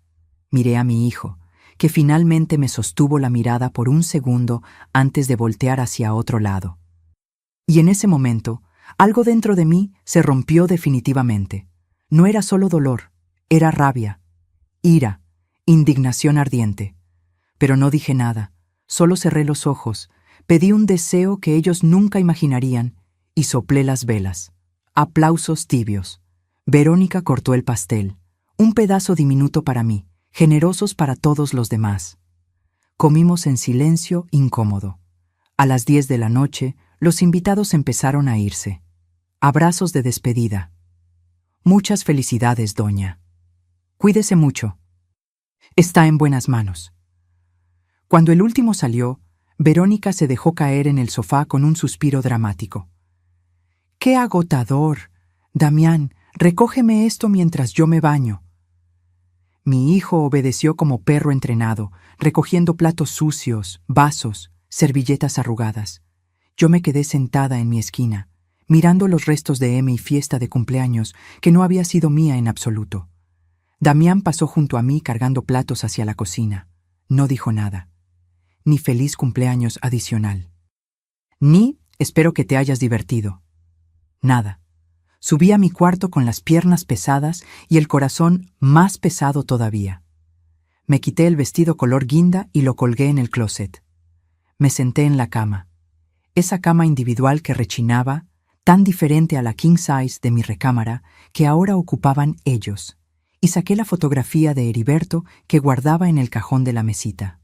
Miré a mi hijo, que finalmente me sostuvo la mirada por un segundo antes de voltear hacia otro lado. Y en ese momento, algo dentro de mí se rompió definitivamente. No era solo dolor, era rabia, ira, indignación ardiente. Pero no dije nada, solo cerré los ojos, pedí un deseo que ellos nunca imaginarían y soplé las velas. Aplausos tibios. Verónica cortó el pastel, un pedazo diminuto para mí, generosos para todos los demás. Comimos en silencio incómodo. A las 10 de la noche, los invitados empezaron a irse. Abrazos de despedida. «Muchas felicidades, doña. Cuídese mucho. Está en buenas manos». Cuando el último salió, Verónica se dejó caer en el sofá con un suspiro dramático. «¡Qué agotador! Damián, recógeme esto mientras yo me baño». Mi hijo obedeció como perro entrenado, recogiendo platos sucios, vasos, servilletas arrugadas. Yo me quedé sentada en mi esquina, mirando los restos de mi fiesta de cumpleaños, que no había sido mía en absoluto. Damián pasó junto a mí cargando platos hacia la cocina. No dijo nada. Ni feliz cumpleaños adicional. Ni espero que te hayas divertido. Nada. Subí a mi cuarto con las piernas pesadas y el corazón más pesado todavía. Me quité el vestido color guinda y lo colgué en el closet. Me senté en la cama. Esa cama individual que rechinaba, tan diferente a la king size de mi recámara, que ahora ocupaban ellos, y saqué la fotografía de Heriberto que guardaba en el cajón de la mesita.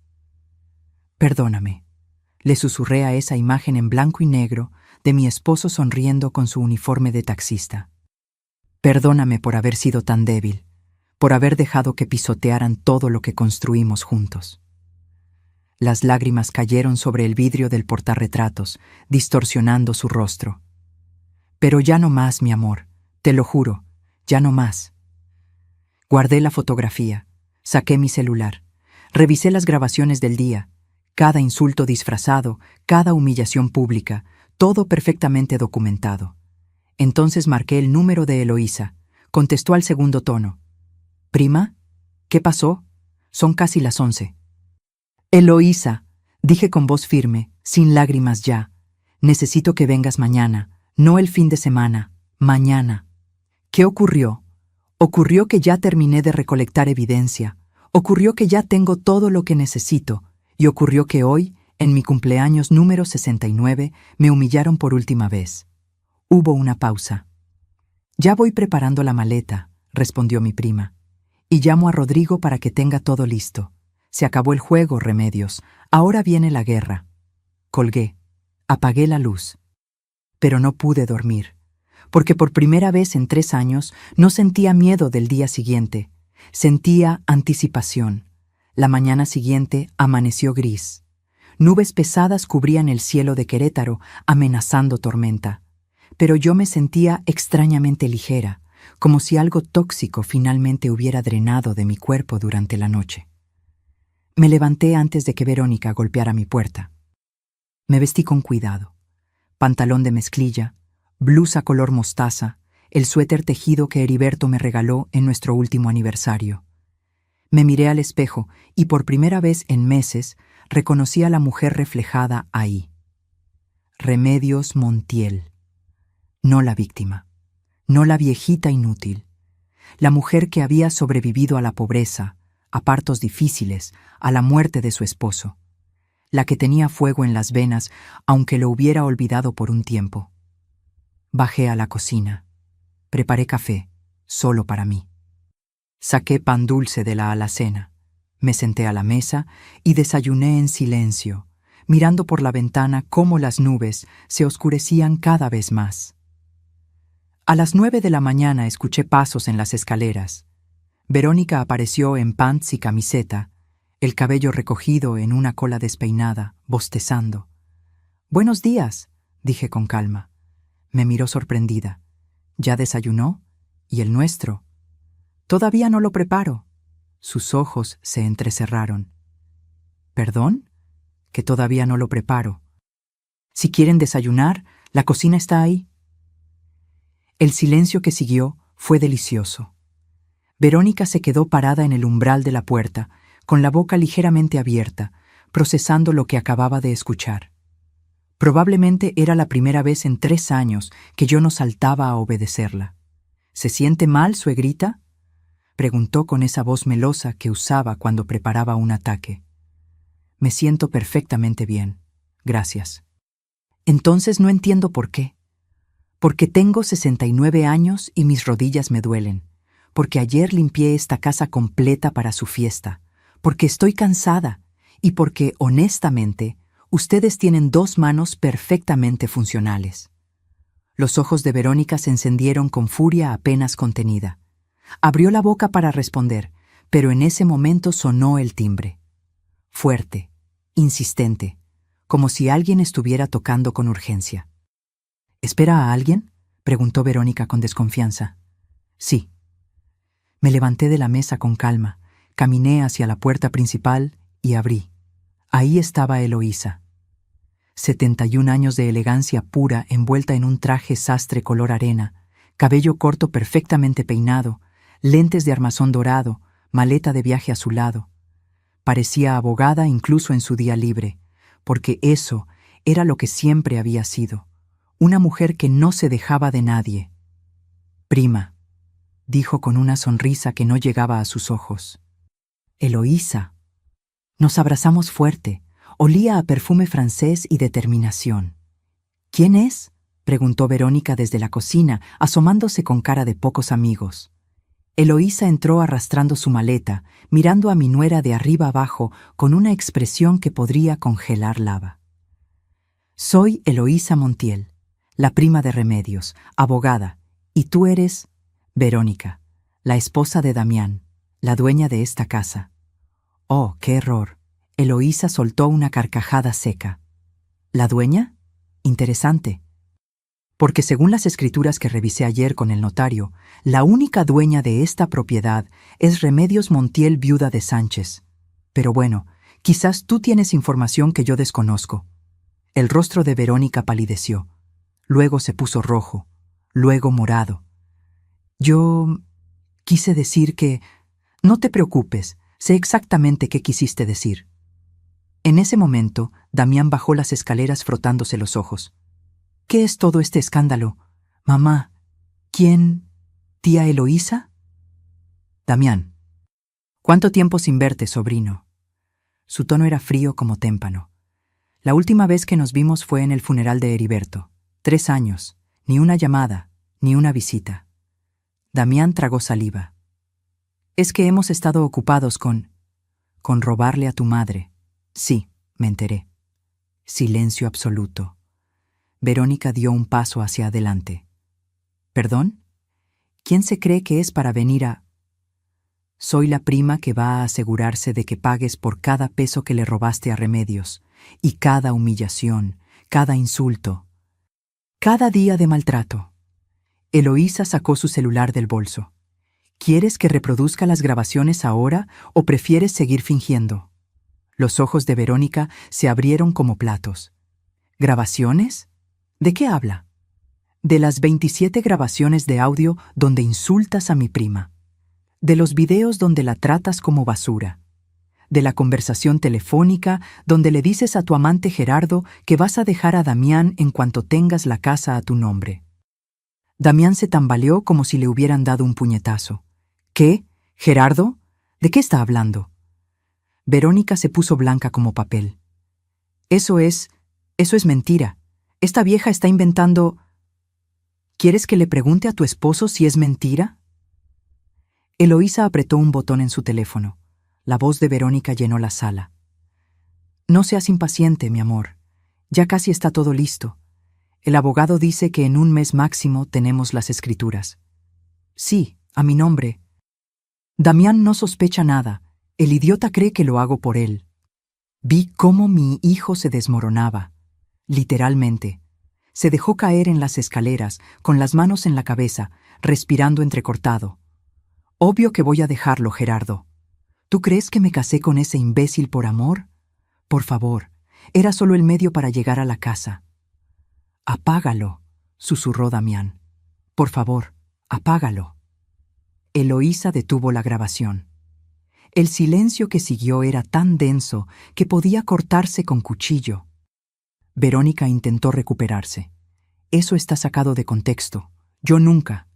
«Perdóname», le susurré a esa imagen en blanco y negro de mi esposo sonriendo con su uniforme de taxista. «Perdóname por haber sido tan débil, por haber dejado que pisotearan todo lo que construimos juntos». Las lágrimas cayeron sobre el vidrio del portarretratos, distorsionando su rostro. «Pero ya no más, mi amor, te lo juro, ya no más». Guardé la fotografía, saqué mi celular, revisé las grabaciones del día, cada insulto disfrazado, cada humillación pública, todo perfectamente documentado. Entonces marqué el número de Eloísa. Contestó al segundo tono. «¿Prima? ¿Qué pasó? Son casi las 11». «Eloísa», dije con voz firme, sin lágrimas ya. «Necesito que vengas mañana, no el fin de semana, mañana». «¿Qué ocurrió?» «Ocurrió que ya terminé de recolectar evidencia. Ocurrió que ya tengo todo lo que necesito. Y ocurrió que hoy, en mi cumpleaños número 69, me humillaron por última vez». Hubo una pausa. «Ya voy preparando la maleta», respondió mi prima. «Y llamo a Rodrigo para que tenga todo listo. Se acabó el juego, Remedios. Ahora viene la guerra». Colgué. Apagué la luz. Pero no pude dormir, porque por primera vez en 3 años no sentía miedo del día siguiente. Sentía anticipación. La mañana siguiente amaneció gris. Nubes pesadas cubrían el cielo de Querétaro, amenazando tormenta. Pero yo me sentía extrañamente ligera, como si algo tóxico finalmente hubiera drenado de mi cuerpo durante la noche. Me levanté antes de que Verónica golpeara mi puerta. Me vestí con cuidado. Pantalón de mezclilla, blusa color mostaza, el suéter tejido que Heriberto me regaló en nuestro último aniversario. Me miré al espejo y por primera vez en meses reconocí a la mujer reflejada ahí. Remedios Montiel. No la víctima, no la viejita inútil. la mujer que había sobrevivido a la pobreza, a partos difíciles, a la muerte de su esposo, la que tenía fuego en las venas, aunque lo hubiera olvidado por un tiempo. Bajé a la cocina. Preparé café, solo para mí. Saqué pan dulce de la alacena. Me senté a la mesa y desayuné en silencio, mirando por la ventana cómo las nubes se oscurecían cada vez más. A las 9 de la mañana escuché pasos en las escaleras. Verónica apareció en pants y camiseta, el cabello recogido en una cola despeinada, bostezando. «Buenos días», dije con calma. Me miró sorprendida. «¿Ya desayunó? ¿Y el nuestro?» «Todavía no lo preparo». Sus ojos se entrecerraron. «¿Perdón? Que todavía no lo preparo. Si quieren desayunar, la cocina está ahí». El silencio que siguió fue delicioso. Verónica se quedó parada en el umbral de la puerta, con la boca ligeramente abierta, procesando lo que acababa de escuchar. Probablemente era la primera vez en 3 años que yo no saltaba a obedecerla. «¿Se siente mal, suegrita?», preguntó con esa voz melosa que usaba cuando preparaba un ataque. «Me siento perfectamente bien, gracias». «Entonces no entiendo por qué. Porque tengo 69 años y mis rodillas me duelen. Porque ayer limpié esta casa completa para su fiesta. Porque estoy cansada. Y porque, honestamente, ustedes tienen 2 manos perfectamente funcionales». Los ojos de Verónica se encendieron con furia apenas contenida. Abrió la boca para responder, pero en ese momento sonó el timbre. Fuerte, insistente, como si alguien estuviera tocando con urgencia. «¿Espera a alguien?», preguntó Verónica con desconfianza. «Sí». Me levanté de la mesa con calma, caminé hacia la puerta principal y abrí. Ahí estaba Eloísa. 71 años de elegancia pura envuelta en un traje sastre color arena, cabello corto perfectamente peinado, lentes de armazón dorado, maleta de viaje a su lado. Parecía abogada incluso en su día libre, porque eso era lo que siempre había sido, una mujer que no se dejaba de nadie. «Prima», dijo con una sonrisa que no llegaba a sus ojos. «Eloísa». Nos abrazamos fuerte, olía a perfume francés y determinación. «¿Quién es?», preguntó Verónica desde la cocina, asomándose con cara de pocos amigos. Eloísa entró arrastrando su maleta, mirando a mi nuera de arriba abajo con una expresión que podría congelar lava. «Soy Eloísa Montiel, la prima de Remedios, abogada, y tú eres Verónica, la esposa de Damián, la dueña de esta casa». «Oh, qué error». Eloísa soltó una carcajada seca. «¿La dueña? Interesante. Porque según las escrituras que revisé ayer con el notario, la única dueña de esta propiedad es Remedios Montiel, viuda de Sánchez. Pero bueno, quizás tú tienes información que yo desconozco». El rostro de Verónica palideció. Luego se puso rojo, luego morado. «Yo quise decir que... No te preocupes, sé exactamente qué quisiste decir». En ese momento, Damián bajó las escaleras frotándose los ojos. «¿Qué es todo este escándalo? Mamá, ¿quién? ¿Tía Eloísa?» «Damián, ¿cuánto tiempo sin verte, sobrino?» Su tono era frío como témpano. «La última vez que nos vimos fue en el funeral de Heriberto. 3 años, ni una llamada, ni una visita». Damián tragó saliva. «Es que hemos estado ocupados con robarle a tu madre». «Sí, me enteré». Silencio absoluto. Verónica dio un paso hacia adelante. «¿Perdón? ¿Quién se cree que es para venir a...?» «Soy la prima que va a asegurarse de que pagues por cada peso que le robaste a Remedios, y cada humillación, cada insulto, cada día de maltrato». Eloísa sacó su celular del bolso. «¿Quieres que reproduzca las grabaciones ahora o prefieres seguir fingiendo?» Los ojos de Verónica se abrieron como platos. «¿Grabaciones? ¿De qué habla?» «De las 27 grabaciones de audio donde insultas a mi prima. De los videos donde la tratas como basura. De la conversación telefónica donde le dices a tu amante Gerardo que vas a dejar a Damián en cuanto tengas la casa a tu nombre». Damián se tambaleó como si le hubieran dado un puñetazo. ¿Qué? ¿Gerardo? ¿De qué está hablando? Verónica se puso blanca como papel. Eso es mentira. Esta vieja está inventando... ¿Quieres que le pregunte a tu esposo si es mentira? Eloísa apretó un botón en su teléfono. La voz de Verónica llenó la sala. No seas impaciente, mi amor. Ya casi está todo listo. El abogado dice que en un mes máximo tenemos las escrituras. Sí, a mi nombre. Damián no sospecha nada. El idiota cree que lo hago por él. Vi cómo mi hijo se desmoronaba. Literalmente. Se dejó caer en las escaleras, con las manos en la cabeza, respirando entrecortado. Obvio que voy a dejarlo, Gerardo. ¿Tú crees que me casé con ese imbécil por amor? Por favor, era solo el medio para llegar a la casa. Apágalo, susurró Damián. Por favor, apágalo. Eloísa detuvo la grabación. El silencio que siguió era tan denso que podía cortarse con cuchillo. Verónica intentó recuperarse. Eso está sacado de contexto. Yo nunca.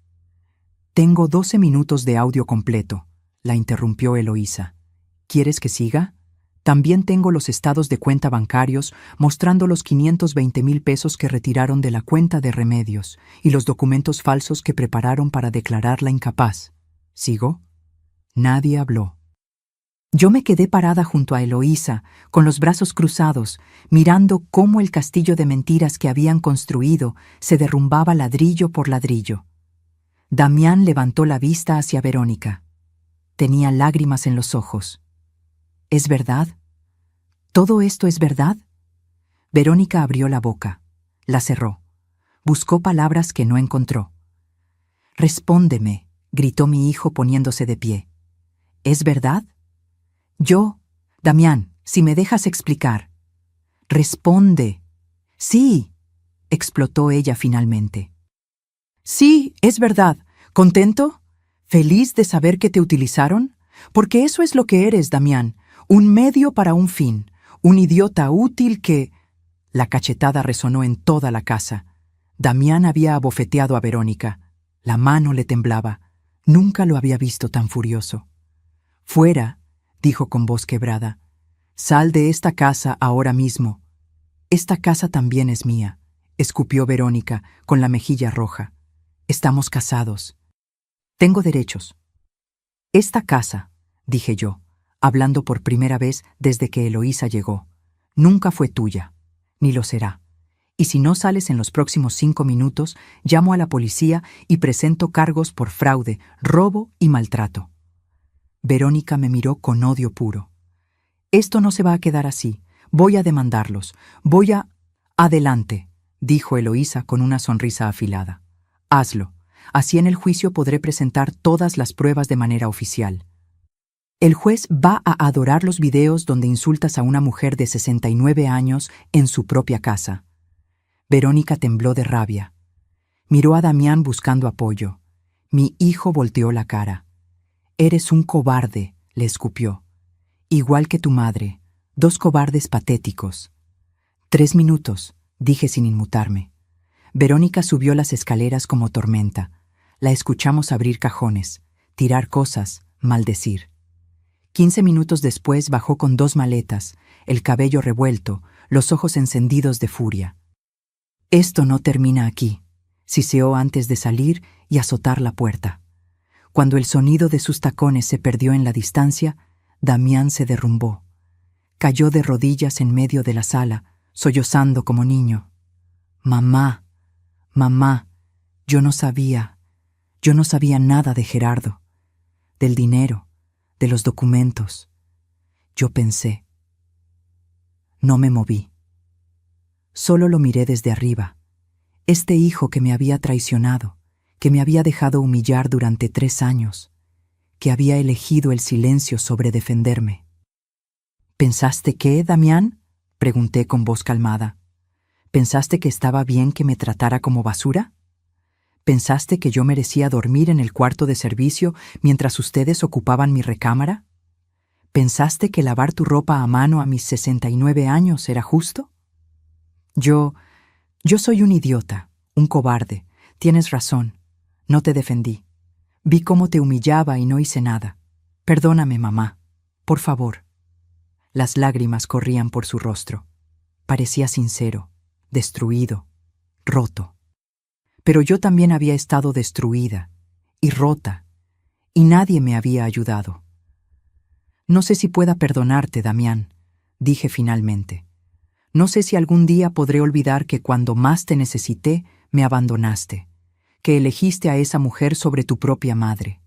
Tengo 12 minutos de audio completo, la interrumpió Eloísa. ¿Quieres que siga? También tengo los estados de cuenta bancarios mostrando los 520,000 pesos que retiraron de la cuenta de Remedios y los documentos falsos que prepararon para declararla incapaz. ¿Sigo? Nadie habló. Yo me quedé parada junto a Eloísa, con los brazos cruzados, mirando cómo el castillo de mentiras que habían construido se derrumbaba ladrillo por ladrillo. Damián levantó la vista hacia Verónica. Tenía lágrimas en los ojos. ¿Es verdad? ¿Todo esto es verdad? Verónica abrió la boca, la cerró. Buscó palabras que no encontró. Respóndeme, gritó mi hijo poniéndose de pie. ¿Es verdad? Damián, si me dejas explicar. Responde. Sí, explotó ella finalmente. Sí, es verdad. ¿Contento? ¿Feliz de saber que te utilizaron? Porque eso es lo que eres, Damián. Un medio para un fin. Un idiota útil que... La cachetada resonó en toda la casa. Damián había abofeteado a Verónica. La mano le temblaba. Nunca lo había visto tan furioso. Fuera, dijo con voz quebrada. Sal de esta casa ahora mismo. Esta casa también es mía, escupió Verónica con la mejilla roja. Estamos casados. Tengo derechos. Esta casa, dije yo, hablando por primera vez desde que Eloísa llegó, nunca fue tuya, ni lo será. Y si no sales en los próximos 5 minutos, llamo a la policía y presento cargos por fraude, robo y maltrato. Verónica me miró con odio puro. Esto no se va a quedar así. Voy a demandarlos. Adelante, dijo Eloísa con una sonrisa afilada. Hazlo. Así en el juicio podré presentar todas las pruebas de manera oficial. El juez va a adorar los videos donde insultas a una mujer de 69 años en su propia casa. Verónica tembló de rabia. Miró a Damián buscando apoyo. Mi hijo volteó la cara. Eres un cobarde, le escupió. Igual que tu madre, 2 cobardes patéticos. 3 minutos, dije sin inmutarme. Verónica subió las escaleras como tormenta. La escuchamos abrir cajones, tirar cosas, maldecir. 15 minutos después bajó con 2 maletas, el cabello revuelto, los ojos encendidos de furia. Esto no termina aquí, siseó antes de salir y azotar la puerta. Cuando el sonido de sus tacones se perdió en la distancia, Damián se derrumbó. Cayó de rodillas en medio de la sala, sollozando como niño. Mamá, mamá, yo no sabía nada de Gerardo, del dinero, de los documentos. Yo pensé. No me moví. Solo lo miré desde arriba. Este hijo que me había traicionado, que me había dejado humillar durante 3 años, que había elegido el silencio sobre defenderme. ¿Pensaste qué, Damián?, pregunté con voz calmada. ¿Pensaste que estaba bien que me tratara como basura? ¿Pensaste que yo merecía dormir en el cuarto de servicio mientras ustedes ocupaban mi recámara? ¿Pensaste que lavar tu ropa a mano a mis 69 años era justo? Yo soy un idiota, un cobarde. Tienes razón. No te defendí. Vi cómo te humillaba y no hice nada. Perdóname, mamá. Por favor. Las lágrimas corrían por su rostro. Parecía sincero, destruido, roto. Pero yo también había estado destruida y rota, y nadie me había ayudado. No sé si pueda perdonarte, Damián, dije finalmente. No sé si algún día podré olvidar que cuando más te necesité, me abandonaste, que elegiste a esa mujer sobre tu propia madre.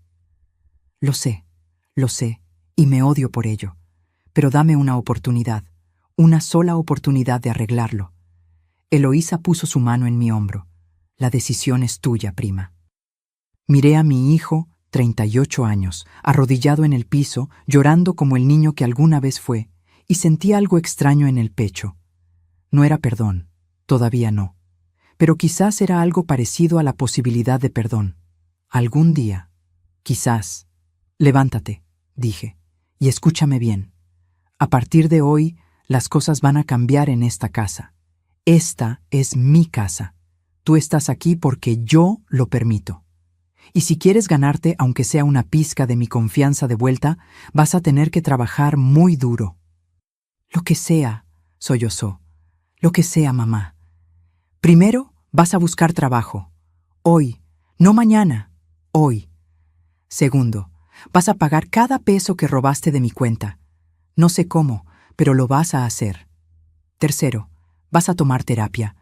Lo sé, y me odio por ello, pero dame una oportunidad, una sola oportunidad de arreglarlo. Eloísa puso su mano en mi hombro. La decisión es tuya, prima. Miré a mi hijo, 38 años, arrodillado en el piso, llorando como el niño que alguna vez fue, y sentí algo extraño en el pecho. No era perdón, todavía no, pero quizás era algo parecido a la posibilidad de perdón. Algún día, quizás. Levántate, dije, y escúchame bien. A partir de hoy, las cosas van a cambiar en esta casa. Esta es mi casa. Tú estás aquí porque yo lo permito. Y si quieres ganarte, aunque sea una pizca de mi confianza de vuelta, vas a tener que trabajar muy duro. Lo que sea, sollozó. Lo que sea, mamá. Primero, vas a buscar trabajo. Hoy, no mañana. Hoy. Segundo, vas a pagar cada peso que robaste de mi cuenta. No sé cómo, pero lo vas a hacer. Tercero, vas a tomar terapia,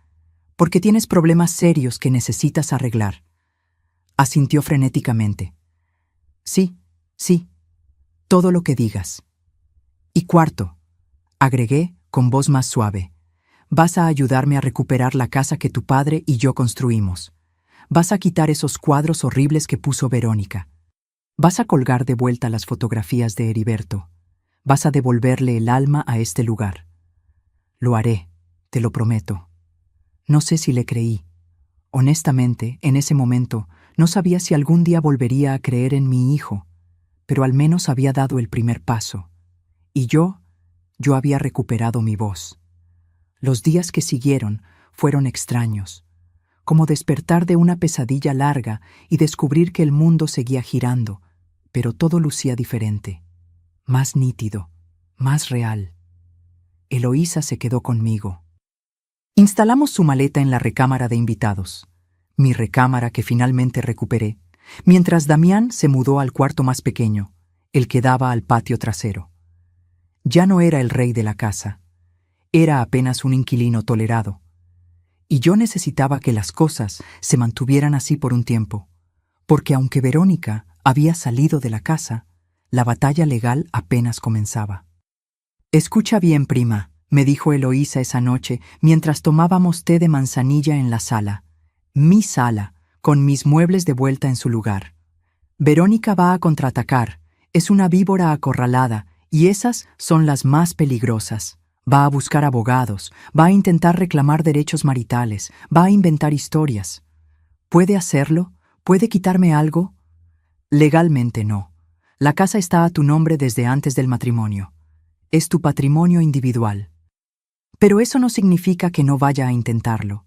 porque tienes problemas serios que necesitas arreglar. Asintió frenéticamente. Sí, todo lo que digas. Y cuarto, agregué con voz más suave, vas a ayudarme a recuperar la casa que tu padre y yo construimos. Vas a quitar esos cuadros horribles que puso Verónica. Vas a colgar de vuelta las fotografías de Heriberto. Vas a devolverle el alma a este lugar. Lo haré, te lo prometo. No sé si le creí. Honestamente, en ese momento, no sabía si algún día volvería a creer en mi hijo, pero al menos había dado el primer paso. Y yo había recuperado mi voz. Los días que siguieron fueron extraños, como despertar de una pesadilla larga y descubrir que el mundo seguía girando, pero todo lucía diferente, más nítido, más real. Eloísa se quedó conmigo. Instalamos su maleta en la recámara de invitados, mi recámara que finalmente recuperé, mientras Damián se mudó al cuarto más pequeño, el que daba al patio trasero. Ya no era el rey de la casa, era apenas un inquilino tolerado, y yo necesitaba que las cosas se mantuvieran así por un tiempo, porque aunque Verónica había salido de la casa, la batalla legal apenas comenzaba. Escucha bien, prima, me dijo Eloísa esa noche mientras tomábamos té de manzanilla en la sala. Mi sala, con mis muebles de vuelta en su lugar. Verónica va a contraatacar, es una víbora acorralada, y esas son las más peligrosas. Va a buscar abogados, va a intentar reclamar derechos maritales, va a inventar historias. ¿Puede hacerlo? ¿Puede quitarme algo? Legalmente no. La casa está a tu nombre desde antes del matrimonio. Es tu patrimonio individual. Pero eso no significa que no vaya a intentarlo.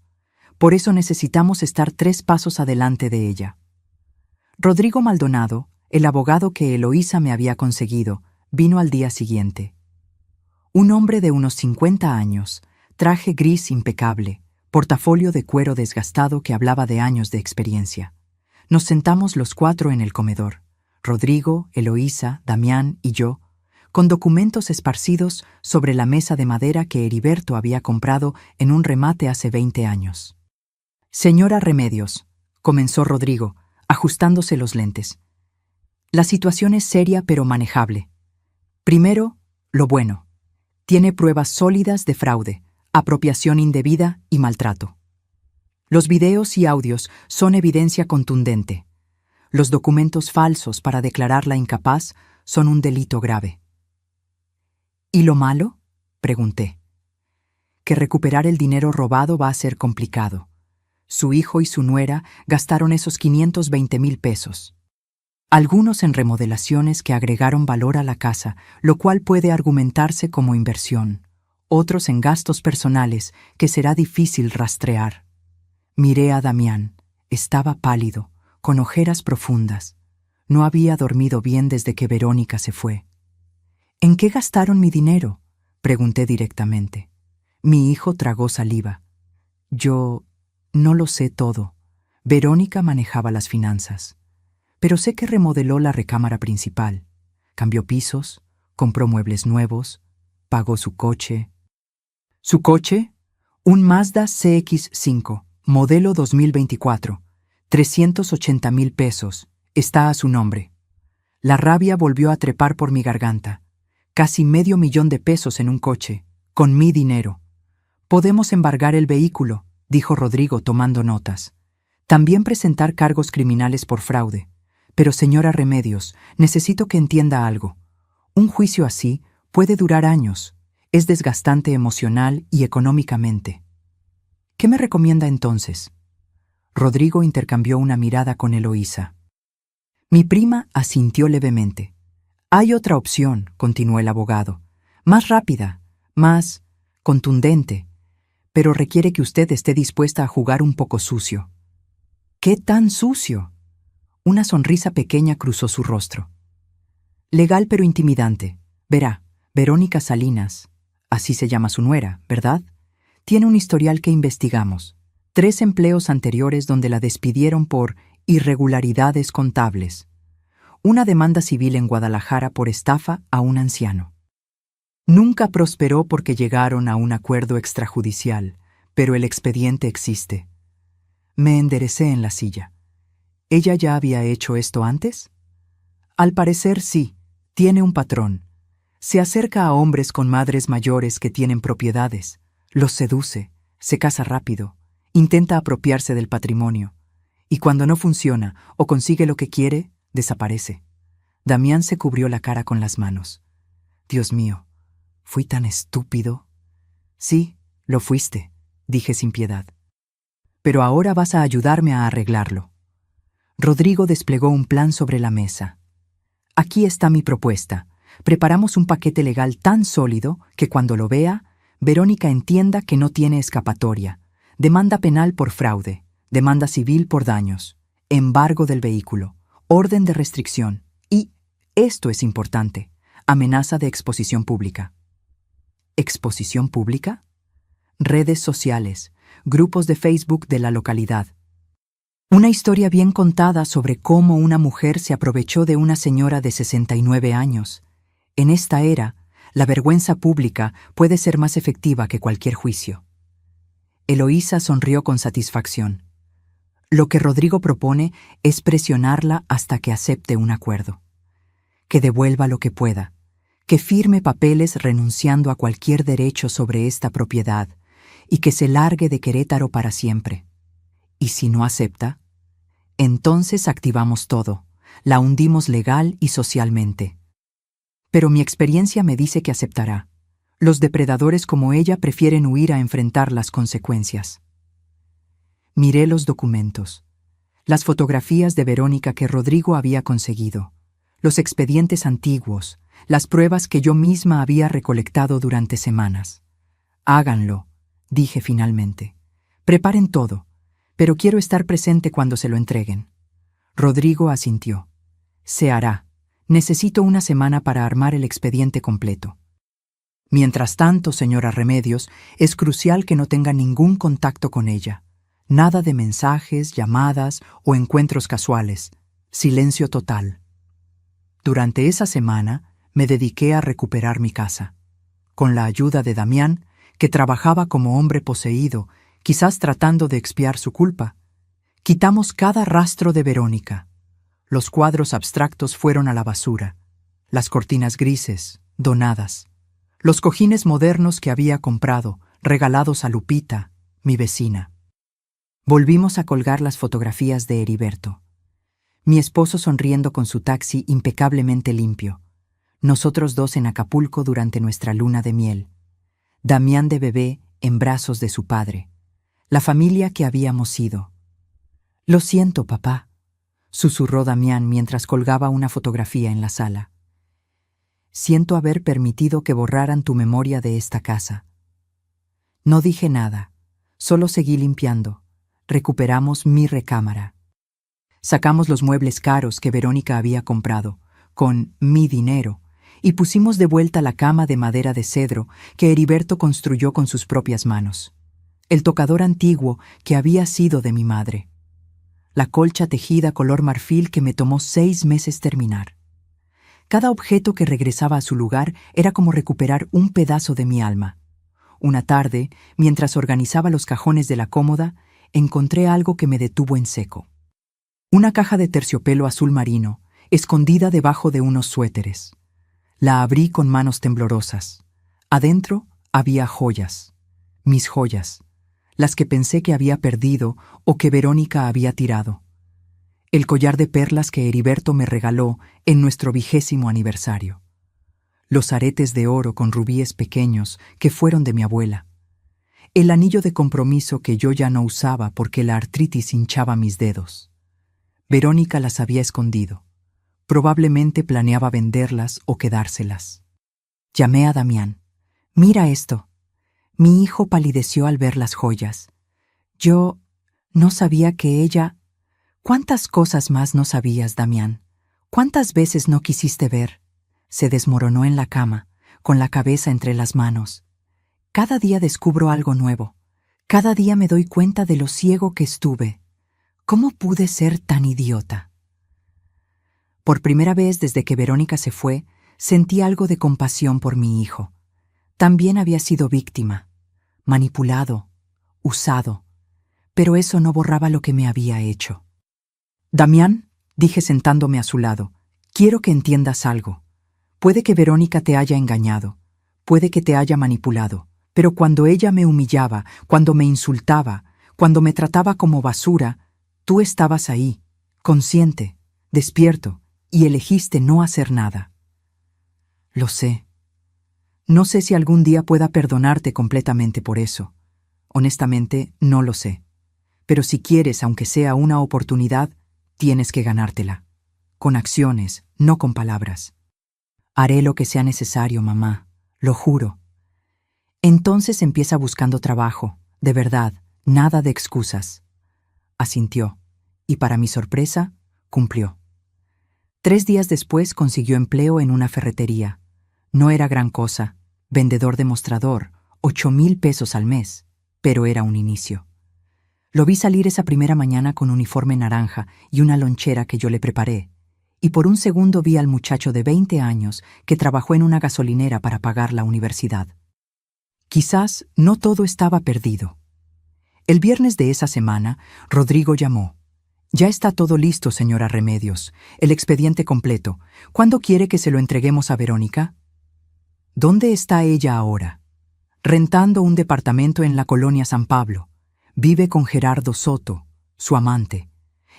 Por eso necesitamos estar 3 pasos adelante de ella. Rodrigo Maldonado, el abogado que Eloísa me había conseguido, vino al día siguiente. Un hombre de unos 50 años, traje gris impecable, portafolio de cuero desgastado que hablaba de años de experiencia. Nos sentamos los 4 en el comedor, Rodrigo, Eloísa, Damián y yo, con documentos esparcidos sobre la mesa de madera que Heriberto había comprado en un remate hace 20 años. Señora Remedios, comenzó Rodrigo, ajustándose los lentes. La situación es seria pero manejable. Primero, lo bueno. Tiene pruebas sólidas de fraude, apropiación indebida y maltrato. Los videos y audios son evidencia contundente. Los documentos falsos para declararla incapaz son un delito grave. ¿Y lo malo?, pregunté. Que recuperar el dinero robado va a ser complicado. Su hijo y su nuera gastaron esos 520,000 pesos. Algunos en remodelaciones que agregaron valor a la casa, lo cual puede argumentarse como inversión. Otros en gastos personales que será difícil rastrear. Miré a Damián. Estaba pálido, con ojeras profundas. No había dormido bien desde que Verónica se fue. ¿En qué gastaron mi dinero?, pregunté directamente. Mi hijo tragó saliva. Yo no lo sé todo. Verónica manejaba las finanzas. Pero sé que remodeló la recámara principal, cambió pisos, compró muebles nuevos, pagó su coche. ¿Su coche? Un Mazda CX-5, modelo 2024, 380,000 pesos, está a su nombre. La rabia volvió a trepar por mi garganta. Casi $500,000 en un coche, con mi dinero. Podemos embargar el vehículo, dijo Rodrigo tomando notas. También presentar cargos criminales por fraude. Pero señora Remedios, necesito que entienda algo. Un juicio así puede durar años. Es desgastante emocional y económicamente. ¿Qué me recomienda entonces? Rodrigo intercambió una mirada con Eloísa. Mi prima asintió levemente. Hay otra opción, continuó el abogado. Más rápida, más contundente, pero requiere que usted esté dispuesta a jugar un poco sucio. ¿Qué tan sucio? Una sonrisa pequeña cruzó su rostro. Legal pero intimidante. Verá, Verónica Salinas, así se llama su nuera, ¿verdad? Tiene un historial que investigamos. 3 empleos anteriores donde la despidieron por irregularidades contables. Una demanda civil en Guadalajara por estafa a un anciano. Nunca prosperó porque llegaron a un acuerdo extrajudicial, pero el expediente existe. Me enderecé en la silla. ¿Ella ya había hecho esto antes? Al parecer sí, tiene un patrón. Se acerca a hombres con madres mayores que tienen propiedades, los seduce, se casa rápido, intenta apropiarse del patrimonio, y cuando no funciona o consigue lo que quiere, desaparece. Damián se cubrió la cara con las manos. Dios mío, ¿fui tan estúpido? Sí, lo fuiste, dije sin piedad. Pero ahora vas a ayudarme a arreglarlo. Rodrigo desplegó un plan sobre la mesa. Aquí está mi propuesta. Preparamos un paquete legal tan sólido que cuando lo vea, Verónica entienda que no tiene escapatoria. Demanda penal por fraude, demanda civil por daños, embargo del vehículo, orden de restricción y, esto es importante, amenaza de exposición pública. ¿Exposición pública? Redes sociales, grupos de Facebook de la localidad. Una historia bien contada sobre cómo una mujer se aprovechó de una señora de 69 años. En esta era, la vergüenza pública puede ser más efectiva que cualquier juicio. Eloísa sonrió con satisfacción. Lo que Rodrigo propone es presionarla hasta que acepte un acuerdo. Que devuelva lo que pueda, que firme papeles renunciando a cualquier derecho sobre esta propiedad y que se largue de Querétaro para siempre. Y si no acepta, entonces activamos todo, la hundimos legal y socialmente. Pero mi experiencia me dice que aceptará. Los depredadores como ella prefieren huir a enfrentar las consecuencias. Miré los documentos, las fotografías de Verónica que Rodrigo había conseguido, los expedientes antiguos, las pruebas que yo misma había recolectado durante semanas. Háganlo, dije finalmente. Preparen todo, pero quiero estar presente cuando se lo entreguen. Rodrigo asintió. Se hará. Necesito una semana para armar el expediente completo. Mientras tanto, señora Remedios, es crucial que no tenga ningún contacto con ella. Nada de mensajes, llamadas o encuentros casuales. Silencio total. Durante esa semana, me dediqué a recuperar mi casa. Con la ayuda de Damián, que trabajaba como hombre poseído, quizás tratando de expiar su culpa, quitamos cada rastro de Verónica. Los cuadros abstractos fueron a la basura, las cortinas grises, donadas, los cojines modernos que había comprado, regalados a Lupita, mi vecina. Volvimos a colgar las fotografías de Heriberto. Mi esposo sonriendo con su taxi impecablemente limpio. Nosotros dos en Acapulco durante nuestra luna de miel. Damián de bebé en brazos de su padre. La familia que habíamos sido. Lo siento, papá, susurró Damián mientras colgaba una fotografía en la sala. Siento haber permitido que borraran tu memoria de esta casa. No dije nada, solo seguí limpiando. Recuperamos mi recámara. Sacamos los muebles caros que Verónica había comprado, con mi dinero, y pusimos de vuelta la cama de madera de cedro que Heriberto construyó con sus propias manos, el tocador antiguo que había sido de mi madre, la colcha tejida color marfil que me tomó 6 meses terminar. Cada objeto que regresaba a su lugar era como recuperar un pedazo de mi alma. Una tarde, mientras organizaba los cajones de la cómoda, encontré algo que me detuvo en seco. Una caja de terciopelo azul marino, escondida debajo de unos suéteres. La abrí con manos temblorosas. Adentro había joyas, mis joyas, las que pensé que había perdido o que Verónica había tirado. El collar de perlas que Heriberto me regaló en nuestro 20º aniversario. Los aretes de oro con rubíes pequeños que fueron de mi abuela. El anillo de compromiso que yo ya no usaba porque la artritis hinchaba mis dedos. Verónica las había escondido. Probablemente planeaba venderlas o quedárselas. Llamé a Damián. «Mira esto». Mi hijo palideció al ver las joyas. Yo no sabía que ella... ¿Cuántas cosas más no sabías, Damián? ¿Cuántas veces no quisiste ver? Se desmoronó en la cama, con la cabeza entre las manos. Cada día descubro algo nuevo. Cada día me doy cuenta de lo ciego que estuve. ¿Cómo pude ser tan idiota? Por primera vez desde que Verónica se fue, sentí algo de compasión por mi hijo. También había sido víctima, manipulado, usado, pero eso no borraba lo que me había hecho. «Damián», dije sentándome a su lado, «quiero que entiendas algo. Puede que Verónica te haya engañado, puede que te haya manipulado, pero cuando ella me humillaba, cuando me insultaba, cuando me trataba como basura, tú estabas ahí, consciente, despierto, y elegiste no hacer nada». Lo sé. No sé si algún día pueda perdonarte completamente por eso. Honestamente, no lo sé. Pero si quieres, aunque sea una oportunidad, tienes que ganártela. Con acciones, no con palabras. Haré lo que sea necesario, mamá. Lo juro. Entonces empieza buscando trabajo. De verdad, nada de excusas. Asintió. Y para mi sorpresa, cumplió. 3 días después consiguió empleo en una ferretería. No era gran cosa. Vendedor de mostrador, 8,000 pesos al mes. Pero era un inicio. Lo vi salir esa primera mañana con uniforme naranja y una lonchera que yo le preparé, y por un segundo vi al muchacho de 20 años que trabajó en una gasolinera para pagar la universidad. Quizás no todo estaba perdido. El viernes de esa semana, Rodrigo llamó. «Ya está todo listo, señora Remedios, el expediente completo. ¿Cuándo quiere que se lo entreguemos a Verónica?» «¿Dónde está ella ahora?» «Rentando un departamento en la colonia San Pablo. Vive con Gerardo Soto, su amante.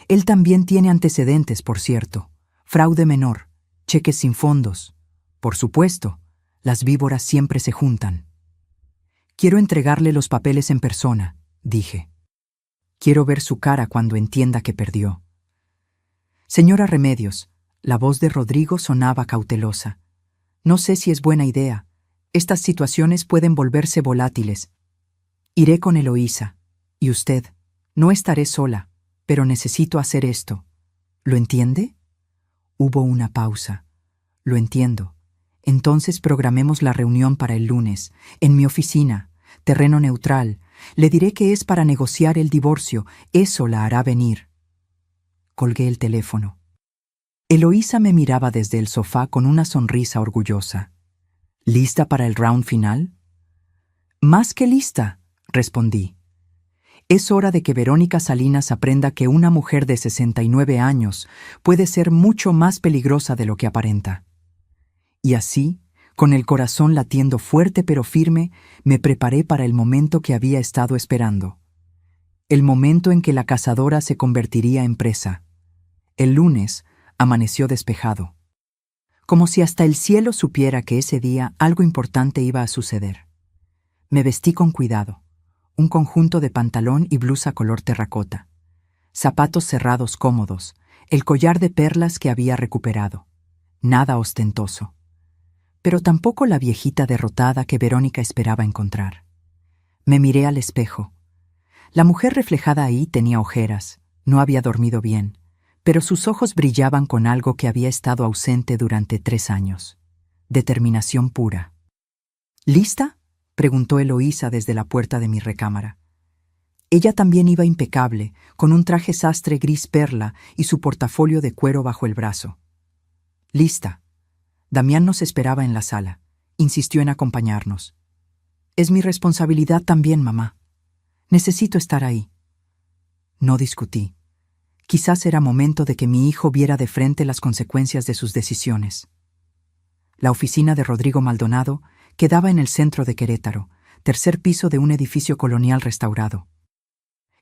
Él también tiene antecedentes, por cierto. Fraude menor, cheques sin fondos. Por supuesto, las víboras siempre se juntan». «Quiero entregarle los papeles en persona», dije. «Quiero ver su cara cuando entienda que perdió». «Señora Remedios», la voz de Rodrigo sonaba cautelosa. «No sé si es buena idea. Estas situaciones pueden volverse volátiles. Iré con Eloísa. Y usted, no estaré sola, pero necesito hacer esto. ¿Lo entiende?» Hubo una pausa. «Lo entiendo. Entonces programemos la reunión para el lunes, en mi oficina, terreno neutral. Le diré que es para negociar el divorcio. Eso la hará venir». Colgué el teléfono. Eloísa me miraba desde el sofá con una sonrisa orgullosa. «¿Lista para el round final?» «Más que lista», respondí. Es hora de que Verónica Salinas aprenda que una mujer de 69 años puede ser mucho más peligrosa de lo que aparenta. Y así, con el corazón latiendo fuerte pero firme, me preparé para el momento que había estado esperando. El momento en que la cazadora se convertiría en presa. El lunes amaneció despejado. Como si hasta el cielo supiera que ese día algo importante iba a suceder. Me vestí con cuidado. Un conjunto de pantalón y blusa color terracota, zapatos cerrados cómodos, el collar de perlas que había recuperado. Nada ostentoso. Pero tampoco la viejita derrotada que Verónica esperaba encontrar. Me miré al espejo. La mujer reflejada ahí tenía ojeras, no había dormido bien, pero sus ojos brillaban con algo que había estado ausente durante 3 años. Determinación pura. ¿Lista?, preguntó Eloísa desde la puerta de mi recámara. Ella también iba impecable, con un traje sastre gris perla y su portafolio de cuero bajo el brazo. Lista. Damián nos esperaba en la sala. Insistió en acompañarnos. Es mi responsabilidad también, mamá. Necesito estar ahí. No discutí. Quizás era momento de que mi hijo viera de frente las consecuencias de sus decisiones. La oficina de Rodrigo Maldonado quedaba en el centro de Querétaro, tercer piso de un edificio colonial restaurado.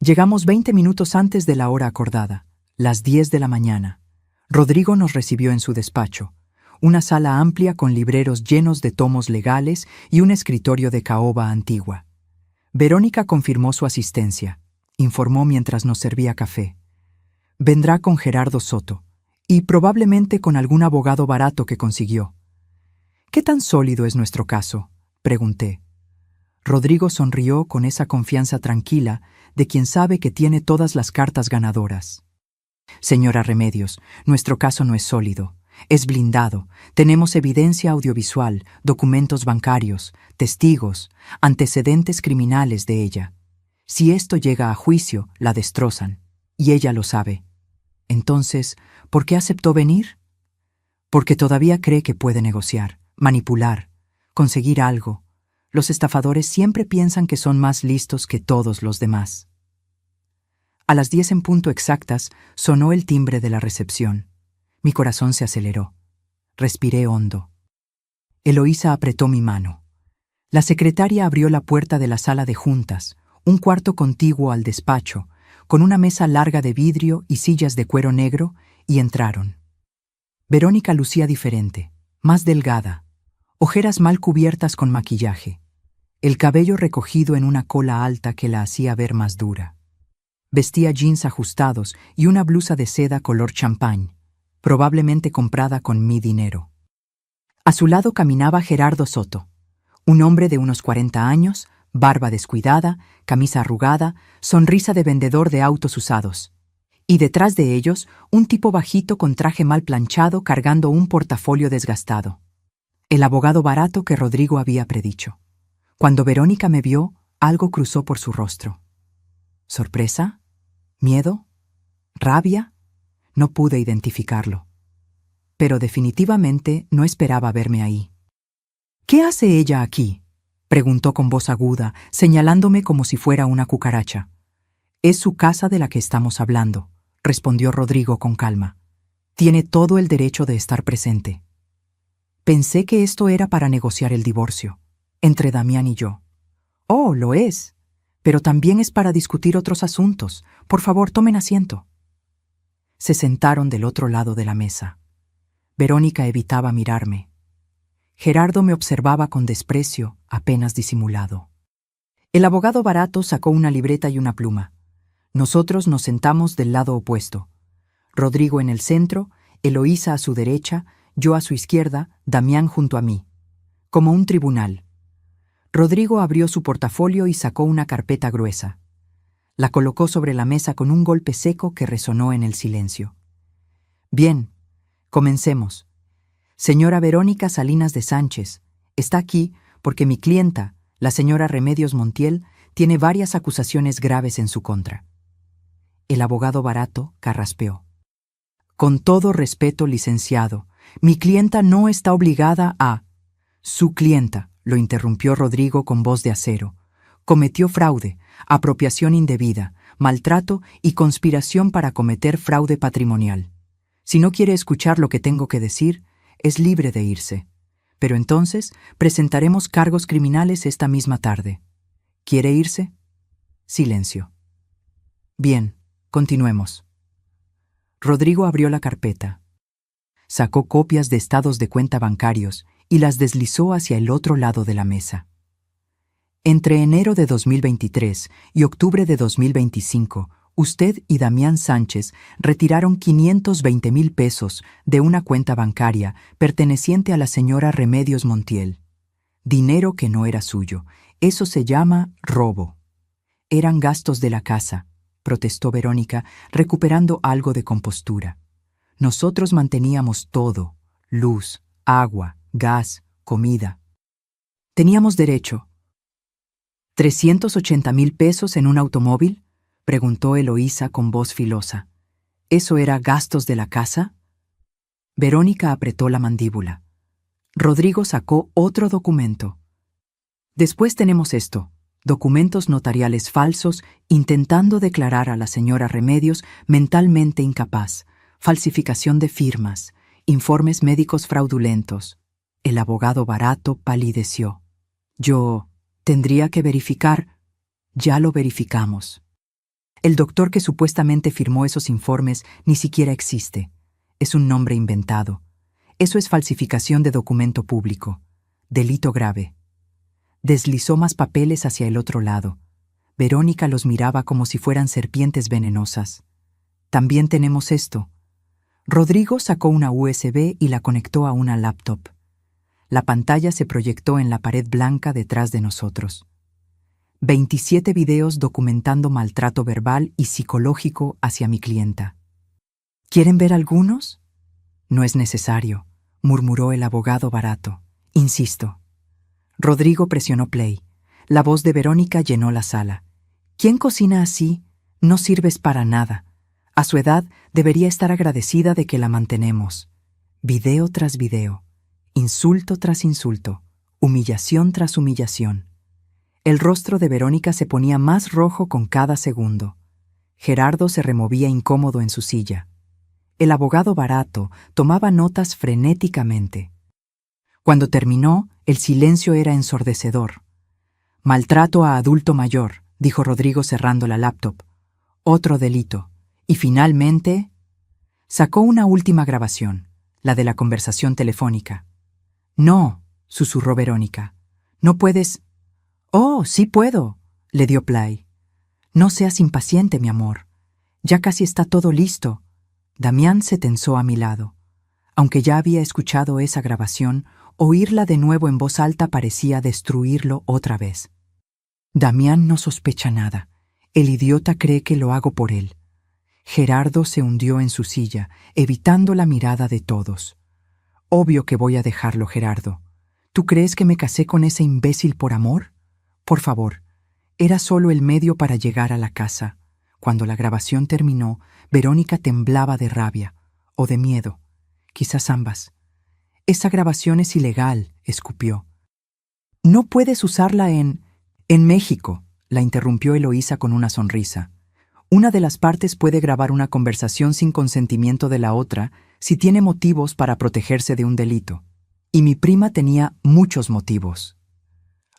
Llegamos 20 minutos antes de la hora acordada, las 10 de la mañana. Rodrigo nos recibió en su despacho, una sala amplia con libreros llenos de tomos legales y un escritorio de caoba antigua. Verónica confirmó su asistencia, informó mientras nos servía café. Vendrá con Gerardo Soto, y probablemente con algún abogado barato que consiguió. ¿Qué tan sólido es nuestro caso?, pregunté. Rodrigo sonrió con esa confianza tranquila de quien sabe que tiene todas las cartas ganadoras. Señora Remedios, nuestro caso no es sólido. Es blindado. Tenemos evidencia audiovisual, documentos bancarios, testigos, antecedentes criminales de ella. Si esto llega a juicio, la destrozan. Y ella lo sabe. Entonces, ¿por qué aceptó venir? Porque todavía cree que puede negociar, manipular, conseguir algo. Los estafadores siempre piensan que son más listos que todos los demás. A las 10 en punto exactas sonó el timbre de la recepción. Mi corazón se aceleró. Respiré hondo. Eloísa apretó mi mano. La secretaria abrió la puerta de la sala de juntas, un cuarto contiguo al despacho, con una mesa larga de vidrio y sillas de cuero negro, y entraron. Verónica lucía diferente, más delgada, ojeras mal cubiertas con maquillaje, el cabello recogido en una cola alta que la hacía ver más dura. Vestía jeans ajustados y una blusa de seda color champán, probablemente comprada con mi dinero. A su lado caminaba Gerardo Soto, un hombre de unos 40 años, barba descuidada, camisa arrugada, sonrisa de vendedor de autos usados. Y detrás de ellos, un tipo bajito con traje mal planchado cargando un portafolio desgastado. El abogado barato que Rodrigo había predicho. Cuando Verónica me vio, algo cruzó por su rostro. ¿Sorpresa? ¿Miedo? ¿Rabia? No pude identificarlo. Pero definitivamente no esperaba verme ahí. ¿Qué hace ella aquí?, preguntó con voz aguda, señalándome como si fuera una cucaracha. Es su casa de la que estamos hablando, respondió Rodrigo con calma. Tiene todo el derecho de estar presente. Pensé que esto era para negociar el divorcio, entre Damián y yo. Oh, lo es, pero también es para discutir otros asuntos. Por favor, tomen asiento. Se sentaron del otro lado de la mesa. Verónica evitaba mirarme. Gerardo me observaba con desprecio, apenas disimulado. El abogado barato sacó una libreta y una pluma. Nosotros nos sentamos del lado opuesto. Rodrigo en el centro, Eloísa a su derecha, yo a su izquierda, Damián junto a mí. Como un tribunal. Rodrigo abrió su portafolio y sacó una carpeta gruesa. La colocó sobre la mesa con un golpe seco que resonó en el silencio. Bien, comencemos. Señora Verónica Salinas de Sánchez, está aquí porque mi clienta, la señora Remedios Montiel, tiene varias acusaciones graves en su contra. El abogado barato carraspeó. Con todo respeto, licenciado, mi clienta no está obligada a... Su clienta, lo interrumpió Rodrigo con voz de acero, cometió fraude, apropiación indebida, maltrato y conspiración para cometer fraude patrimonial. Si no quiere escuchar lo que tengo que decir, es libre de irse. Pero entonces presentaremos cargos criminales esta misma tarde. ¿Quiere irse? Silencio. Bien, continuemos. Rodrigo abrió la carpeta. Sacó copias de estados de cuenta bancarios y las deslizó hacia el otro lado de la mesa. Entre enero de 2023 y octubre de 2025, usted y Damián Sánchez retiraron 520,000 pesos de una cuenta bancaria perteneciente a la señora Remedios Montiel. Dinero que no era suyo. Eso se llama robo. Eran gastos de la casa, protestó Verónica, recuperando algo de compostura. Nosotros manteníamos todo: luz, agua, gas, comida. Teníamos derecho. ¿380,000 pesos en un automóvil?, preguntó Eloísa con voz filosa. ¿Eso era gastos de la casa? Verónica apretó la mandíbula. Rodrigo sacó otro documento. Después tenemos esto: documentos notariales falsos intentando declarar a la señora Remedios mentalmente incapaz, falsificación de firmas, informes médicos fraudulentos. El abogado barato palideció. Yo tendría que verificar. Ya lo verificamos. El doctor que supuestamente firmó esos informes ni siquiera existe. Es un nombre inventado. Eso es falsificación de documento público. Delito grave. Deslizó más papeles hacia el otro lado. Verónica los miraba como si fueran serpientes venenosas. También tenemos esto. Rodrigo sacó una USB y la conectó a una laptop. La pantalla se proyectó en la pared blanca detrás de nosotros. 27 videos documentando maltrato verbal y psicológico hacia mi clienta. ¿Quieren ver algunos? No es necesario, murmuró el abogado barato. Insisto. Rodrigo presionó play. La voz de Verónica llenó la sala. ¿Quién cocina así? No sirves para nada. A su edad debería estar agradecida de que la mantenemos. Video tras video. Insulto tras insulto. Humillación tras humillación. El rostro de Verónica se ponía más rojo con cada segundo. Gerardo se removía incómodo en su silla. El abogado barato tomaba notas frenéticamente. Cuando terminó, el silencio era ensordecedor. Maltrato a adulto mayor, dijo Rodrigo cerrando la laptop. Otro delito. Y finalmente, sacó una última grabación, la de la conversación telefónica. No, susurró Verónica. No puedes. Oh, sí puedo, le dio play. No seas impaciente, mi amor. Ya casi está todo listo. Damián se tensó a mi lado. Aunque ya había escuchado esa grabación, oírla de nuevo en voz alta parecía destruirlo otra vez. Damián no sospecha nada. El idiota cree que lo hago por él. Gerardo se hundió en su silla, evitando la mirada de todos. Obvio que voy a dejarlo, Gerardo. ¿Tú crees que me casé con ese imbécil por amor? Por favor, era solo el medio para llegar a la casa. Cuando la grabación terminó, Verónica temblaba de rabia, o de miedo, quizás ambas. Esa grabación es ilegal, escupió. No puedes usarla en México, la interrumpió Eloísa con una sonrisa. Una de las partes puede grabar una conversación sin consentimiento de la otra si tiene motivos para protegerse de un delito. Y mi prima tenía muchos motivos.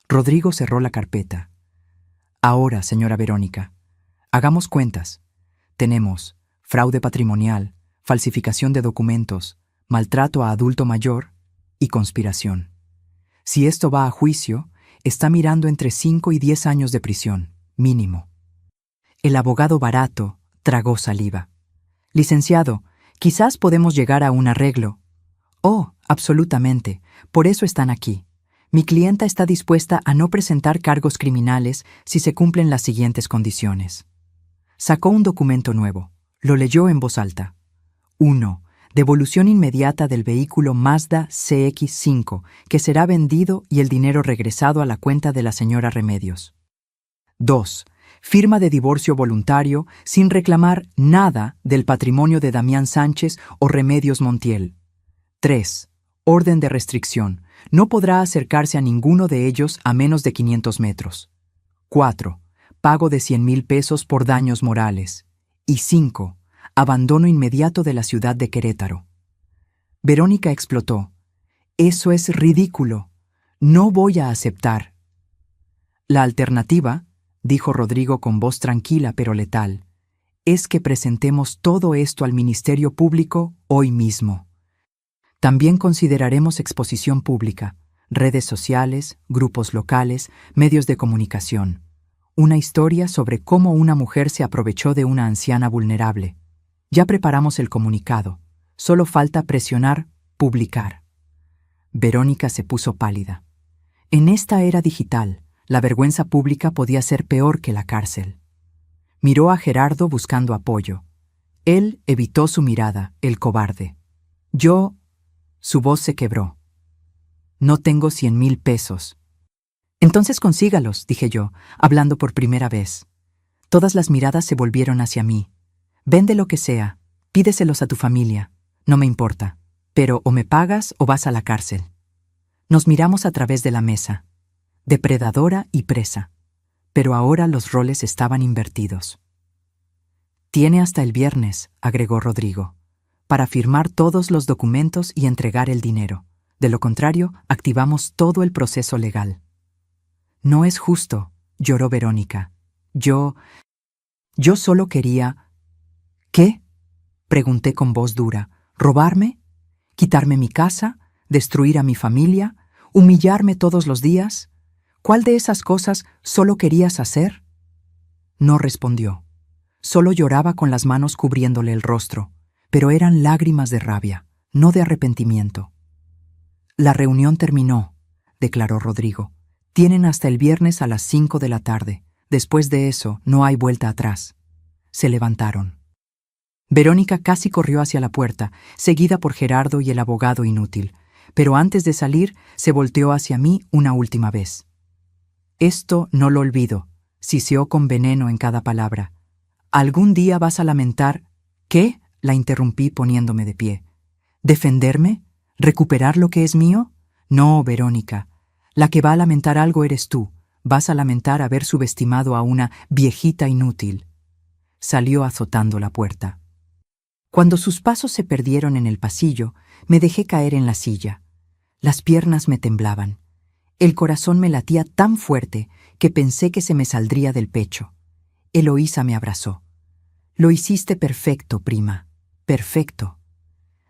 Rodrigo cerró la carpeta. Ahora, señora Verónica, hagamos cuentas. Tenemos fraude patrimonial, falsificación de documentos, maltrato a adulto mayor y conspiración. Si esto va a juicio, está mirando entre 5 y 10 años de prisión, mínimo. El abogado barato tragó saliva. Licenciado, quizás podemos llegar a un arreglo. Oh, absolutamente. Por eso están aquí. Mi clienta está dispuesta a no presentar cargos criminales si se cumplen las siguientes condiciones. Sacó un documento nuevo. Lo leyó en voz alta. 1. Devolución inmediata del vehículo Mazda CX-5, que será vendido y el dinero regresado a la cuenta de la señora Remedios. 2. Firma de divorcio voluntario sin reclamar nada del patrimonio de Damián Sánchez o Remedios Montiel. 3. Orden de restricción. No podrá acercarse a ninguno de ellos a menos de 500 metros. 4. Pago de 100,000 pesos por daños morales. Y 5. Abandono inmediato de la ciudad de Querétaro. Verónica explotó. Eso es ridículo. No voy a aceptar. La alternativa, dijo Rodrigo con voz tranquila pero letal, es que presentemos todo esto al Ministerio Público hoy mismo. También consideraremos exposición pública, redes sociales, grupos locales, medios de comunicación. Una historia sobre cómo una mujer se aprovechó de una anciana vulnerable. Ya preparamos el comunicado. Solo falta presionar, publicar. Verónica se puso pálida. En esta era digital, la vergüenza pública podía ser peor que la cárcel. Miró a Gerardo buscando apoyo. Él evitó su mirada, el cobarde. Yo... Su voz se quebró. No tengo 100,000 pesos. Entonces consígalos, dije yo, hablando por primera vez. Todas las miradas se volvieron hacia mí. Vende lo que sea, pídeselos a tu familia, no me importa, pero o me pagas o vas a la cárcel. Nos miramos a través de la mesa, depredadora y presa, pero ahora los roles estaban invertidos. Tiene hasta el viernes, agregó Rodrigo, para firmar todos los documentos y entregar el dinero. De lo contrario, activamos todo el proceso legal. No es justo, lloró Verónica. Yo solo quería... ¿Qué? Pregunté con voz dura. ¿Robarme? ¿Quitarme mi casa? ¿Destruir a mi familia? ¿Humillarme todos los días? ¿Cuál de esas cosas solo querías hacer? No respondió. Solo lloraba con las manos cubriéndole el rostro, pero eran lágrimas de rabia, no de arrepentimiento. La reunión terminó, declaró Rodrigo. Tienen hasta el viernes a las 5 de la tarde. Después de eso, no hay vuelta atrás. Se levantaron. Verónica casi corrió hacia la puerta, seguida por Gerardo y el abogado inútil, pero antes de salir, se volteó hacia mí una última vez. Esto no lo olvido, siseó con veneno en cada palabra. ¿Algún día vas a lamentar? ¿Qué? La interrumpí poniéndome de pie. ¿Defenderme? ¿Recuperar lo que es mío? No, Verónica. La que va a lamentar algo eres tú. Vas a lamentar haber subestimado a una viejita inútil. Salió azotando la puerta. Cuando sus pasos se perdieron en el pasillo, me dejé caer en la silla. Las piernas me temblaban. El corazón me latía tan fuerte que pensé que se me saldría del pecho. Eloísa me abrazó. Lo hiciste perfecto, prima. Perfecto.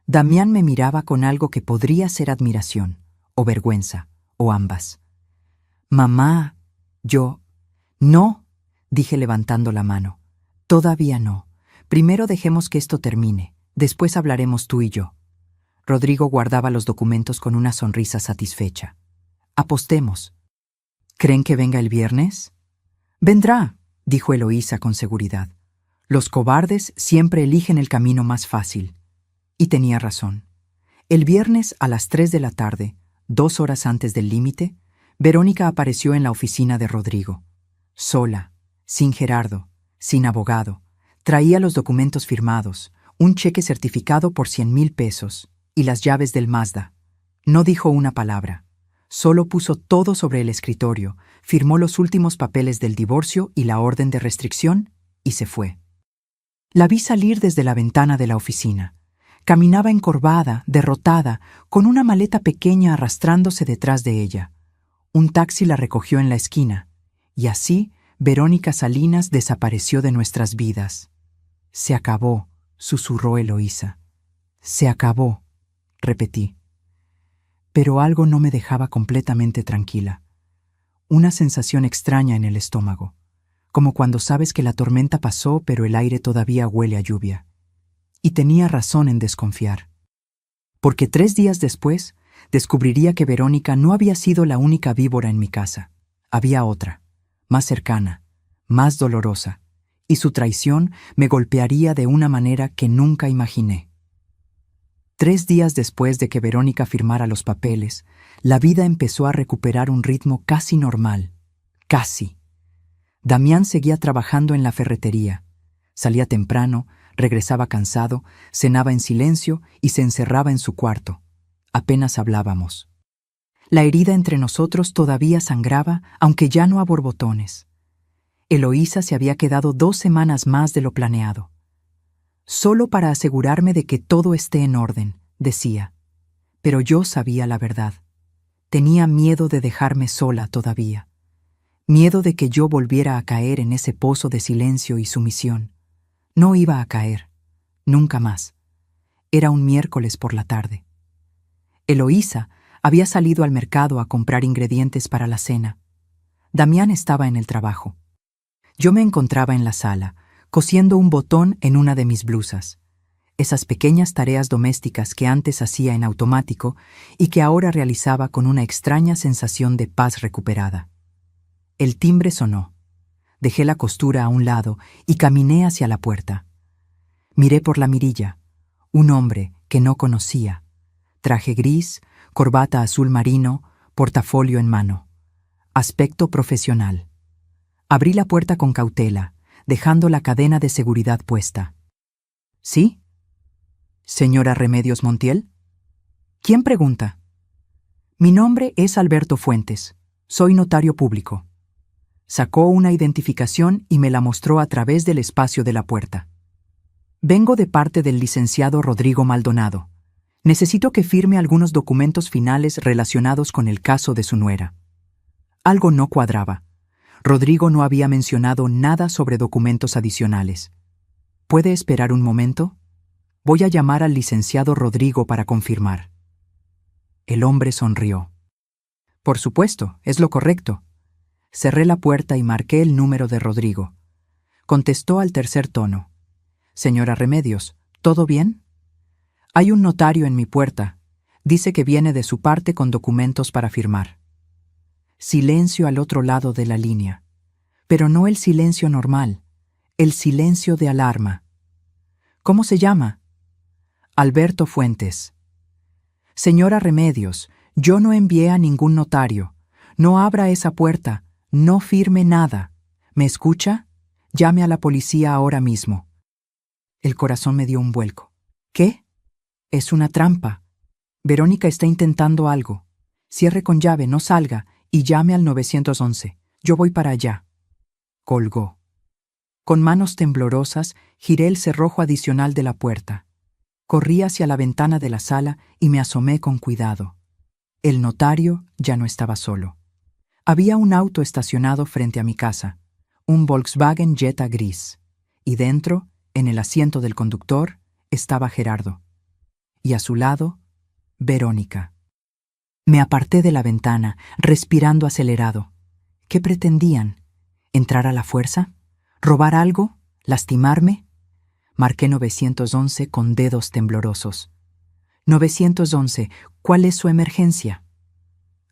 Damián me miraba con algo que podría ser admiración, o vergüenza, o ambas. Mamá, yo... No, dije levantando la mano. Todavía no. Primero dejemos que esto termine. Después hablaremos tú y yo. Rodrigo guardaba los documentos con una sonrisa satisfecha. Apostemos. ¿Creen que venga el viernes? Vendrá, dijo Eloísa con seguridad. Los cobardes siempre eligen el camino más fácil. Y tenía razón. El viernes a las 3 de la tarde, 2 horas antes del límite, Verónica apareció en la oficina de Rodrigo. Sola, sin Gerardo, sin abogado. Traía los documentos firmados, un cheque certificado por 100,000 pesos y las llaves del Mazda. No dijo una palabra. Solo puso todo sobre el escritorio, firmó los últimos papeles del divorcio y la orden de restricción y se fue. La vi salir desde la ventana de la oficina. Caminaba encorvada, derrotada, con una maleta pequeña arrastrándose detrás de ella. Un taxi la recogió en la esquina, y así Verónica Salinas desapareció de nuestras vidas. Se acabó, susurró Eloísa. Se acabó, repetí. Pero algo no me dejaba completamente tranquila. Una sensación extraña en el estómago, como cuando sabes que la tormenta pasó pero el aire todavía huele a lluvia. Y tenía razón en desconfiar. Porque 3 días después, descubriría que Verónica no había sido la única víbora en mi casa. Había otra, más cercana, más dolorosa, y su traición me golpearía de una manera que nunca imaginé. 3 días después de que Verónica firmara los papeles, la vida empezó a recuperar un ritmo casi normal. Casi. Damián seguía trabajando en la ferretería. Salía temprano, regresaba cansado, cenaba en silencio y se encerraba en su cuarto. Apenas hablábamos. La herida entre nosotros todavía sangraba, aunque ya no a borbotones. Eloísa se había quedado 2 semanas más de lo planeado. Solo para asegurarme de que todo esté en orden, decía. Pero yo sabía la verdad. Tenía miedo de dejarme sola todavía. Miedo de que yo volviera a caer en ese pozo de silencio y sumisión. No iba a caer. Nunca más. Era un miércoles por la tarde. Eloísa había salido al mercado a comprar ingredientes para la cena. Damián estaba en el trabajo. Yo me encontraba en la sala, cosiendo un botón en una de mis blusas. Esas pequeñas tareas domésticas que antes hacía en automático y que ahora realizaba con una extraña sensación de paz recuperada. El timbre sonó. Dejé la costura a un lado y caminé hacia la puerta. Miré por la mirilla. Un hombre que no conocía. Traje gris, corbata azul marino, portafolio en mano. Aspecto profesional. Abrí la puerta con cautela, dejando la cadena de seguridad puesta. ¿Sí? ¿Señora Remedios Montiel? ¿Quién pregunta? Mi nombre es Alberto Fuentes. Soy notario público. Sacó una identificación y me la mostró a través del espacio de la puerta. Vengo de parte del licenciado Rodrigo Maldonado. Necesito que firme algunos documentos finales relacionados con el caso de su nuera. Algo no cuadraba. Rodrigo no había mencionado nada sobre documentos adicionales. ¿Puede esperar un momento? Voy a llamar al licenciado Rodrigo para confirmar. El hombre sonrió. Por supuesto, es lo correcto. Cerré la puerta y marqué el número de Rodrigo. Contestó al tercer tono. Señora Remedios, ¿todo bien? Hay un notario en mi puerta. Dice que viene de su parte con documentos para firmar. Silencio al otro lado de la línea. Pero no el silencio normal, el silencio de alarma. ¿Cómo se llama? Alberto Fuentes. Señora Remedios, yo no envié a ningún notario. No abra esa puerta, no firme nada. ¿Me escucha? Llame a la policía ahora mismo. El corazón me dio un vuelco. ¿Qué? Es una trampa. Verónica está intentando algo. Cierre con llave, no salga, y llame al 911. Yo voy para allá. Colgó. Con manos temblorosas, giré el cerrojo adicional de la puerta. Corrí hacia la ventana de la sala y me asomé con cuidado. El notario ya no estaba solo. Había un auto estacionado frente a mi casa, un Volkswagen Jetta gris, y dentro, en el asiento del conductor, estaba Gerardo. Y a su lado, Verónica. Me aparté de la ventana, respirando acelerado. ¿Qué pretendían? ¿Entrar a la fuerza? ¿Robar algo? ¿Lastimarme? Marqué 911 con dedos temblorosos. 911, ¿cuál es su emergencia?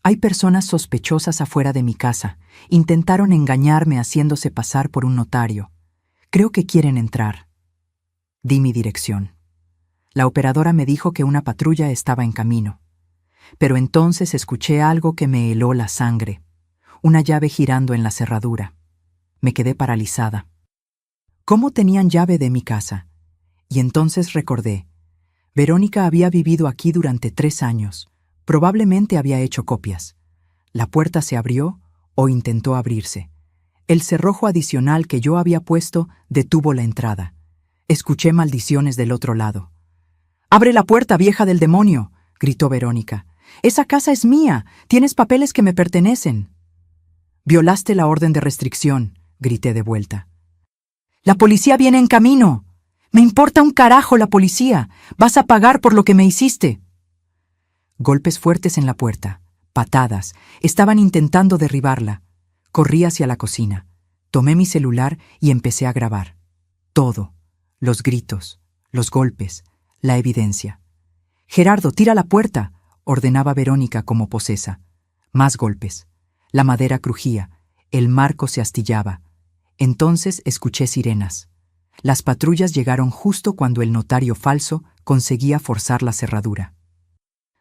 Hay personas sospechosas afuera de mi casa. Intentaron engañarme haciéndose pasar por un notario. Creo que quieren entrar. Di mi dirección. La operadora me dijo que una patrulla estaba en camino. Pero entonces escuché algo que me heló la sangre. Una llave girando en la cerradura. Me quedé paralizada. ¿Cómo tenían llave de mi casa? Y entonces recordé. Verónica había vivido aquí durante 3 años. Probablemente había hecho copias. La puerta se abrió o intentó abrirse. El cerrojo adicional que yo había puesto detuvo la entrada. Escuché maldiciones del otro lado. «¡Abre la puerta, vieja del demonio!», gritó Verónica. «Esa casa es mía. Tienes papeles que me pertenecen». «Violaste la orden de restricción», grité de vuelta. «La policía viene en camino. Me importa un carajo la policía. Vas a pagar por lo que me hiciste». Golpes fuertes en la puerta, patadas. Estaban intentando derribarla. Corrí hacia la cocina. Tomé mi celular y empecé a grabar. Todo. Los gritos, los golpes, la evidencia. «Gerardo, tira la puerta», ordenaba Verónica como posesa. Más golpes. La madera crujía. El marco se astillaba. Entonces escuché sirenas. Las patrullas llegaron justo cuando el notario falso conseguía forzar la cerradura.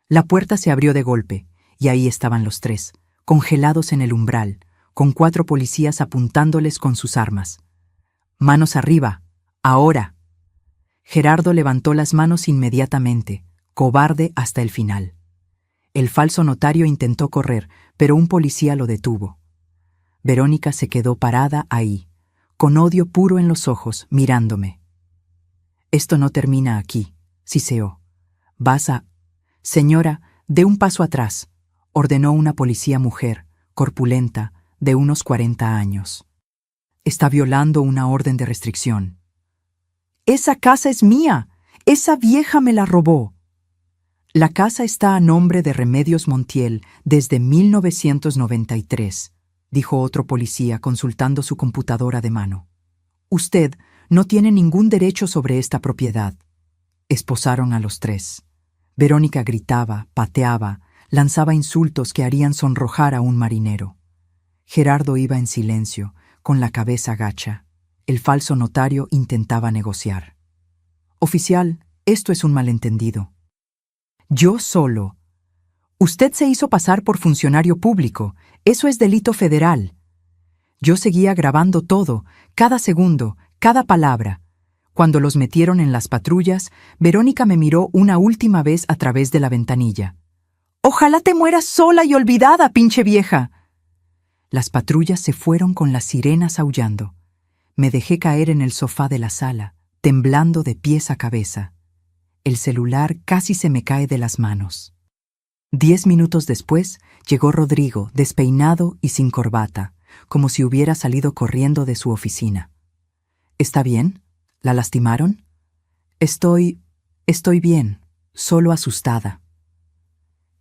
La puerta se abrió de golpe, y ahí estaban los 3, congelados en el umbral, con 4 policías apuntándoles con sus armas. «Manos arriba, ahora». Gerardo levantó las manos inmediatamente, cobarde hasta el final. El falso notario intentó correr, pero un policía lo detuvo. Verónica se quedó parada ahí, con odio puro en los ojos, mirándome. «Esto no termina aquí», siseó. «Vas a...» «Señora, dé un paso atrás», ordenó una policía mujer, corpulenta, de unos 40 años. «Está violando una orden de restricción». «Esa casa es mía. Esa vieja me la robó». «La casa está a nombre de Remedios Montiel desde 1993», dijo otro policía consultando su computadora de mano. «Usted no tiene ningún derecho sobre esta propiedad». Esposaron a los 3. Verónica gritaba, pateaba, lanzaba insultos que harían sonrojar a un marinero. Gerardo iba en silencio, con la cabeza gacha. El falso notario intentaba negociar. Oficial, esto es un malentendido. Yo solo. Usted se hizo pasar por funcionario público. Eso es delito federal. Yo seguía grabando todo, cada segundo, cada palabra. Cuando los metieron en las patrullas, Verónica me miró una última vez a través de la ventanilla. «Ojalá te mueras sola y olvidada, pinche vieja». Las patrullas se fueron con las sirenas aullando. Me dejé caer en el sofá de la sala, temblando de pies a cabeza. El celular casi se me cae de las manos. 10 minutos después, llegó Rodrigo, despeinado y sin corbata, como si hubiera salido corriendo de su oficina. «¿Está bien? ¿La lastimaron?» Estoy bien, solo asustada».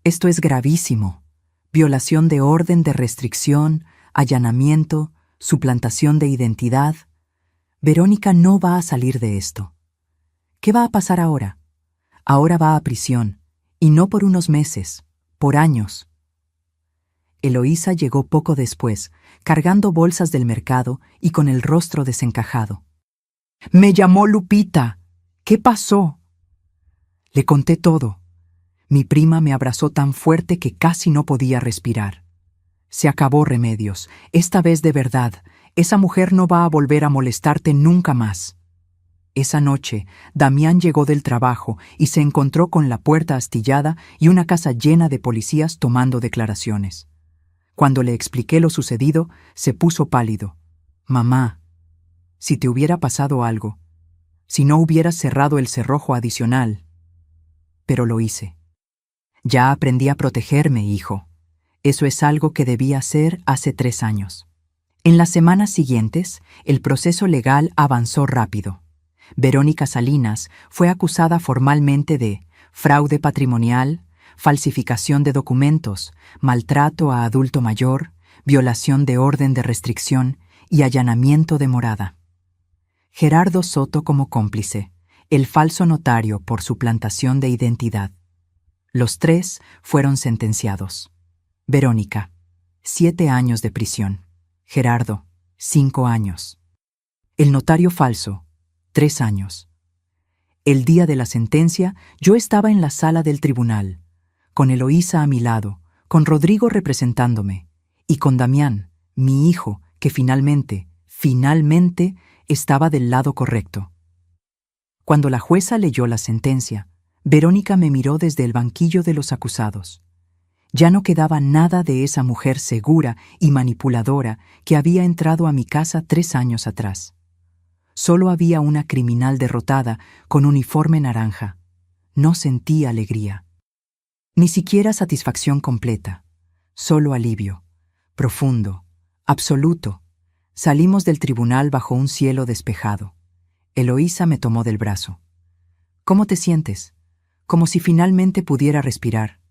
«Esto es gravísimo. Violación de orden de restricción, allanamiento, suplantación de identidad. Verónica no va a salir de esto. ¿Qué va a pasar ahora? Ahora va a prisión, y no por unos meses, por años». Eloísa llegó poco después, cargando bolsas del mercado y con el rostro desencajado. «Me llamó Lupita. ¿Qué pasó?» Le conté todo. Mi prima me abrazó tan fuerte que casi no podía respirar. «Se acabó, Remedios. Esta vez de verdad. Esa mujer no va a volver a molestarte nunca más». Esa noche, Damián llegó del trabajo y se encontró con la puerta astillada y una casa llena de policías tomando declaraciones. Cuando le expliqué lo sucedido, se puso pálido. «Mamá, si te hubiera pasado algo, si no hubieras cerrado el cerrojo adicional». Pero lo hice. «Ya aprendí a protegerme, hijo. Eso es algo que debí hacer hace 3 años». En las semanas siguientes, el proceso legal avanzó rápido. Verónica Salinas fue acusada formalmente de fraude patrimonial, falsificación de documentos, maltrato a adulto mayor, violación de orden de restricción y allanamiento de morada. Gerardo Soto como cómplice, el falso notario por suplantación de identidad. Los 3 fueron sentenciados. Verónica, 7 años de prisión. Gerardo, 5 años. El notario falso, 3 años. El día de la sentencia, yo estaba en la sala del tribunal, con Eloísa a mi lado, con Rodrigo representándome, y con Damián, mi hijo, que finalmente, estaba del lado correcto. Cuando la jueza leyó la sentencia, Verónica me miró desde el banquillo de los acusados. Ya no quedaba nada de esa mujer segura y manipuladora que había entrado a mi casa 3 años atrás. Solo había una criminal derrotada con uniforme naranja. No sentí alegría. Ni siquiera satisfacción completa. Solo alivio. Profundo. Absoluto. Salimos del tribunal bajo un cielo despejado. Eloísa me tomó del brazo. «¿Cómo te sientes?» Como si finalmente pudiera respirar.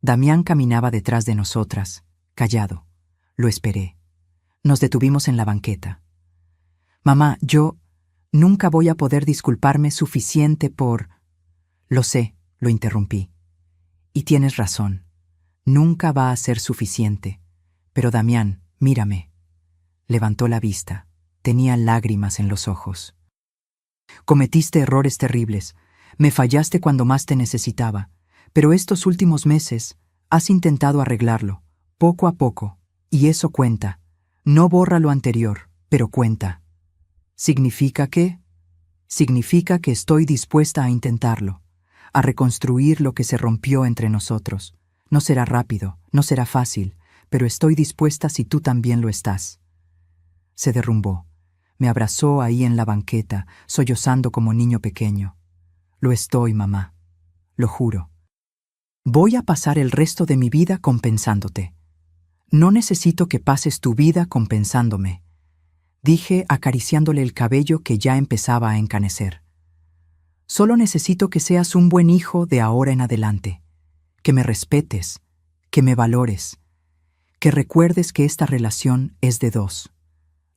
Damián caminaba detrás de nosotras, callado. Lo esperé. Nos detuvimos en la banqueta. «Mamá, yo nunca voy a poder disculparme suficiente por...» «Lo sé», lo interrumpí. «Y tienes razón. Nunca va a ser suficiente. Pero Damián, mírame». Levantó la vista. Tenía lágrimas en los ojos. «Cometiste errores terribles. Me fallaste cuando más te necesitaba. Pero estos últimos meses has intentado arreglarlo, poco a poco. Y eso cuenta. No borra lo anterior, pero cuenta». ¿Significa qué? Significa que estoy dispuesta a intentarlo, a reconstruir lo que se rompió entre nosotros. No será rápido, no será fácil, pero estoy dispuesta si tú también lo estás. Se derrumbó. Me abrazó ahí en la banqueta, sollozando como niño pequeño. «Lo estoy, mamá. Lo juro. Voy a pasar el resto de mi vida compensándote. No necesito que pases tu vida compensándome», dije acariciándole el cabello que ya empezaba a encanecer. «Solo necesito que seas un buen hijo de ahora en adelante, que me respetes, que me valores, que recuerdes que esta relación es de 2.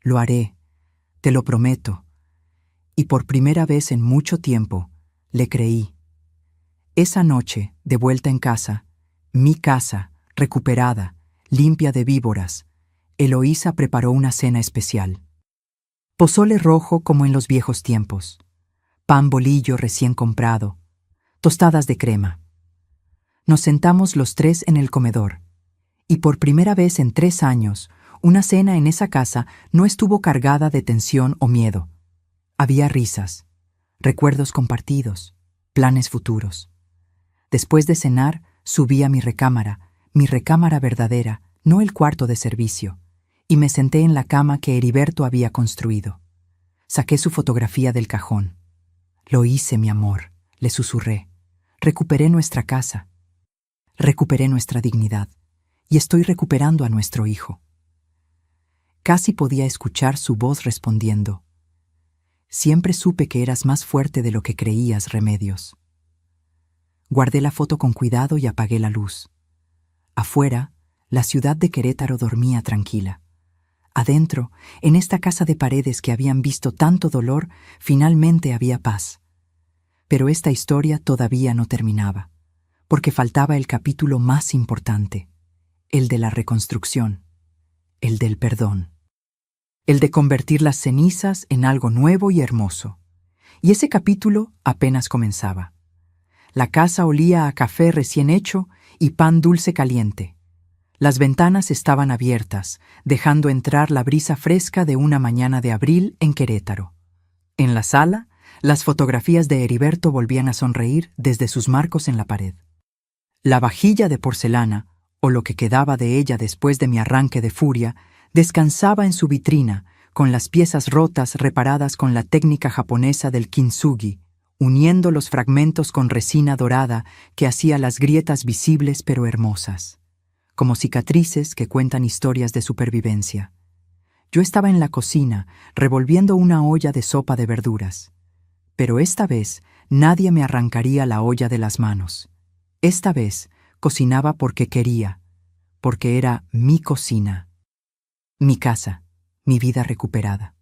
Lo haré, te lo prometo». Y por primera vez en mucho tiempo, le creí. Esa noche, de vuelta en casa, mi casa, recuperada, limpia de víboras, Eloísa preparó una cena especial. Pozole rojo como en los viejos tiempos, pan bolillo recién comprado, tostadas de crema. Nos sentamos los tres en el comedor, y por primera vez en 3 años, una cena en esa casa no estuvo cargada de tensión o miedo. Había risas, recuerdos compartidos, planes futuros. Después de cenar, subí a mi recámara verdadera, no el cuarto de servicio, y me senté en la cama que Heriberto había construido. Saqué su fotografía del cajón. Lo hice, mi amor, le susurré. Recuperé nuestra casa. Recuperé nuestra dignidad. Y estoy recuperando a nuestro hijo. Casi podía escuchar su voz respondiendo. Siempre supe que eras más fuerte de lo que creías, Remedios. Guardé la foto con cuidado y apagué la luz. Afuera, la ciudad de Querétaro dormía tranquila. Adentro, en esta casa de paredes que habían visto tanto dolor, finalmente había paz. Pero esta historia todavía no terminaba, porque faltaba el capítulo más importante, el de la reconstrucción, el del perdón, el de convertir las cenizas en algo nuevo y hermoso. Y ese capítulo apenas comenzaba. La casa olía a café recién hecho y pan dulce caliente. Las ventanas estaban abiertas, dejando entrar la brisa fresca de una mañana de abril en Querétaro. En la sala, las fotografías de Heriberto volvían a sonreír desde sus marcos en la pared. La vajilla de porcelana, o lo que quedaba de ella después de mi arranque de furia, descansaba en su vitrina, con las piezas rotas reparadas con la técnica japonesa del kintsugi, uniendo los fragmentos con resina dorada que hacía las grietas visibles pero hermosas, como cicatrices que cuentan historias de supervivencia. Yo estaba en la cocina, revolviendo una olla de sopa de verduras. Pero esta vez nadie me arrancaría la olla de las manos. Esta vez cocinaba porque quería, porque era mi cocina, mi casa, mi vida recuperada.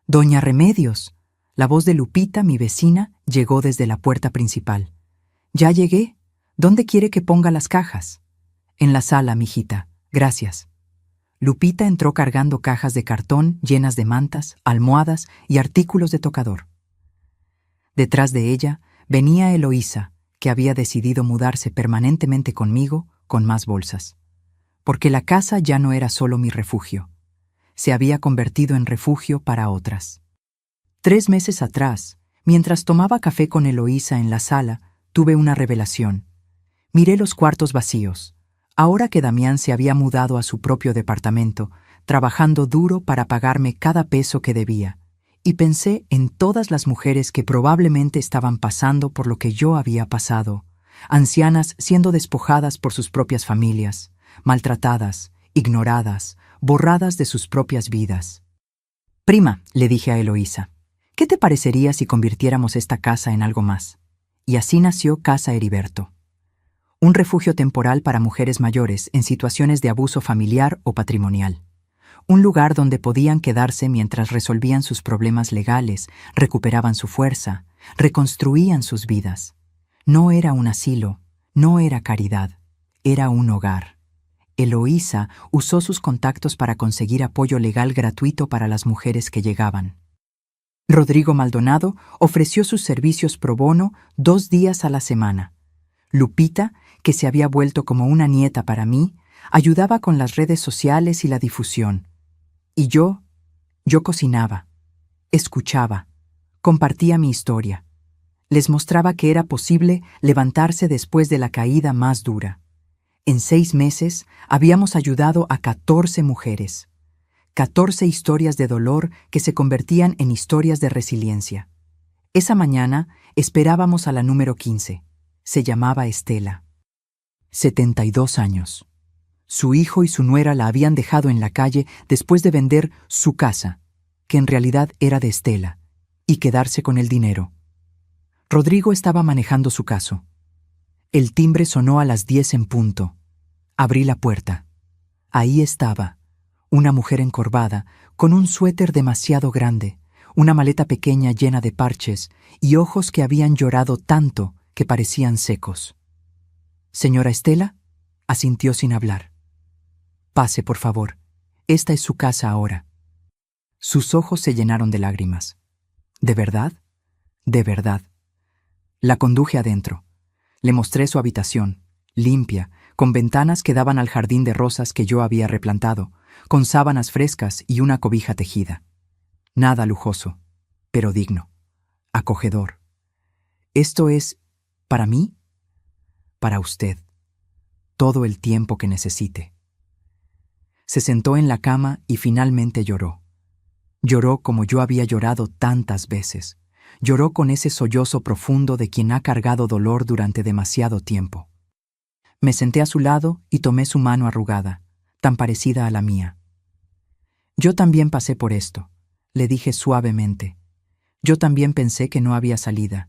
«Doña Remedios», la voz de Lupita, mi vecina, llegó desde la puerta principal. «Ya llegué. ¿Dónde quiere que ponga las cajas?» «En la sala, mijita. Gracias». Lupita entró cargando cajas de cartón llenas de mantas, almohadas y artículos de tocador. Detrás de ella venía Eloísa, que había decidido mudarse permanentemente conmigo con más bolsas. Porque la casa ya no era solo mi refugio. Se había convertido en refugio para otras. 3 meses atrás, mientras tomaba café con Eloísa en la sala, tuve una revelación. Miré los cuartos vacíos. Ahora que Damián se había mudado a su propio departamento, trabajando duro para pagarme cada peso que debía, y pensé en todas las mujeres que probablemente estaban pasando por lo que yo había pasado, ancianas siendo despojadas por sus propias familias, maltratadas, ignoradas, borradas de sus propias vidas. «Prima», le dije a Eloísa, «¿qué te parecería si convirtiéramos esta casa en algo más?» Y así nació Casa Heriberto. Un refugio temporal para mujeres mayores en situaciones de abuso familiar o patrimonial. Un lugar donde podían quedarse mientras resolvían sus problemas legales, recuperaban su fuerza, reconstruían sus vidas. No era un asilo, no era caridad, era un hogar. Eloísa usó sus contactos para conseguir apoyo legal gratuito para las mujeres que llegaban. Rodrigo Maldonado ofreció sus servicios pro bono 2 días a la semana. Lupita, que se había vuelto como una nieta para mí, ayudaba con las redes sociales y la difusión. Y yo cocinaba, escuchaba, compartía mi historia. Les mostraba que era posible levantarse después de la caída más dura. En 6 meses habíamos ayudado a 14 mujeres. 14 historias de dolor que se convertían en historias de resiliencia. Esa mañana esperábamos a la número 15. Se llamaba Estela. 72 años. Su hijo y su nuera la habían dejado en la calle después de vender su casa, que en realidad era de Estela, y quedarse con el dinero. Rodrigo estaba manejando su caso. El timbre sonó a las 10 en punto. Abrí la puerta. Ahí estaba, una mujer encorvada, con un suéter demasiado grande, una maleta pequeña llena de parches y ojos que habían llorado tanto que parecían secos. «¿Señora Estela?», asintió sin hablar. «Pase, por favor». Esta es su casa ahora. Sus ojos se llenaron de lágrimas. ¿De verdad? De verdad. La conduje adentro. Le mostré su habitación, limpia, con ventanas que daban al jardín de rosas que yo había replantado, con sábanas frescas y una cobija tejida. Nada lujoso, pero digno, acogedor. Esto es, ¿para mí? Para usted. Todo el tiempo que necesite. Se sentó en la cama y finalmente lloró. Lloró como yo había llorado tantas veces. Lloró con ese sollozo profundo de quien ha cargado dolor durante demasiado tiempo. Me senté a su lado y tomé su mano arrugada, tan parecida a la mía. Yo también pasé por esto, le dije suavemente. Yo también pensé que no había salida,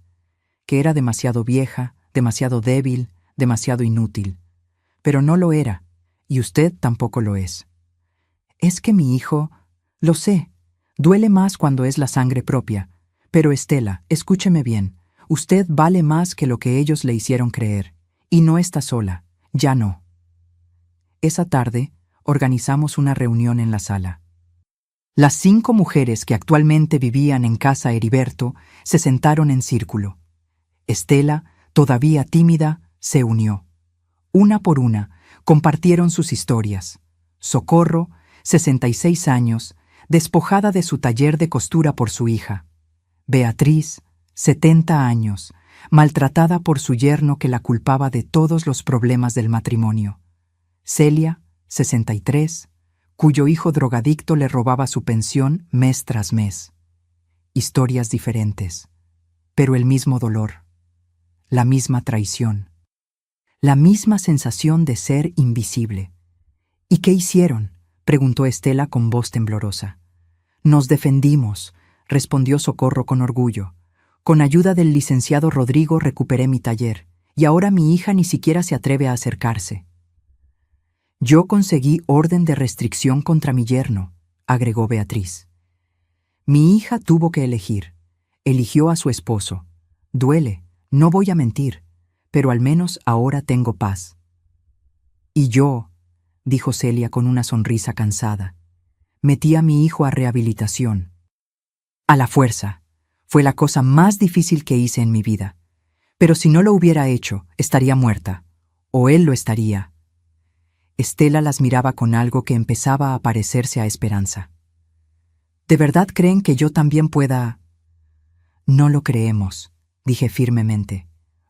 que era demasiado vieja, demasiado débil, demasiado inútil. Pero no lo era, y usted tampoco lo es. Es que mi hijo, lo sé, duele más cuando es la sangre propia, pero Estela, escúcheme bien, usted vale más que lo que ellos le hicieron creer, y no está sola, ya no. Esa tarde, organizamos una reunión en la sala. Las 5 mujeres que actualmente vivían en casa Heriberto se sentaron en círculo. Estela, todavía tímida, se unió. Una por una, compartieron sus historias. Socorro, 66 años, despojada de su taller de costura por su hija. Beatriz, 70 años, maltratada por su yerno que la culpaba de todos los problemas del matrimonio. Celia, 63, cuyo hijo drogadicto le robaba su pensión mes tras mes. Historias diferentes, pero el mismo dolor, la misma traición, la misma sensación de ser invisible. ¿Y qué hicieron?, preguntó Estela con voz temblorosa. Nos defendimos, respondió Socorro con orgullo. Con ayuda del licenciado Rodrigo recuperé mi taller, y ahora mi hija ni siquiera se atreve a acercarse. Yo conseguí orden de restricción contra mi yerno, agregó Beatriz. Mi hija tuvo que elegir. Eligió a su esposo. Duele, no voy a mentir, pero al menos ahora tengo paz. Y yo, dijo Celia con una sonrisa cansada, metí a mi hijo a rehabilitación. A la fuerza. Fue la cosa más difícil que hice en mi vida. Pero si no lo hubiera hecho, estaría muerta. O él lo estaría. Estela las miraba con algo que empezaba a parecerse a Esperanza. ¿De verdad creen que yo también pueda...? No lo creemos, dije firmemente.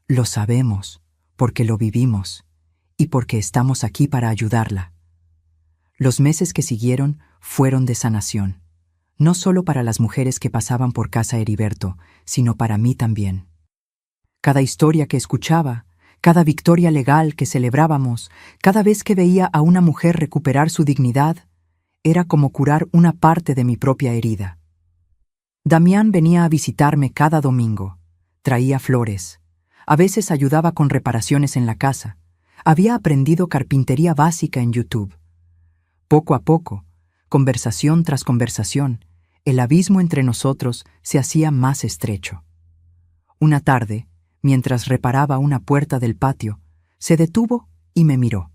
Lo sabemos, porque lo vivimos, y porque estamos aquí para ayudarla. Los meses que siguieron fueron de sanación. No solo para las mujeres que pasaban por casa Heriberto, sino para mí también. Cada historia que escuchaba, cada victoria legal que celebrábamos, cada vez que veía a una mujer recuperar su dignidad, era como curar una parte de mi propia herida. Damián venía a visitarme cada domingo, traía flores, a veces ayudaba con reparaciones en la casa, había aprendido carpintería básica en YouTube. Poco a poco, conversación tras conversación, el abismo entre nosotros se hacía más estrecho. Una tarde, mientras reparaba una puerta del patio, se detuvo y me miró.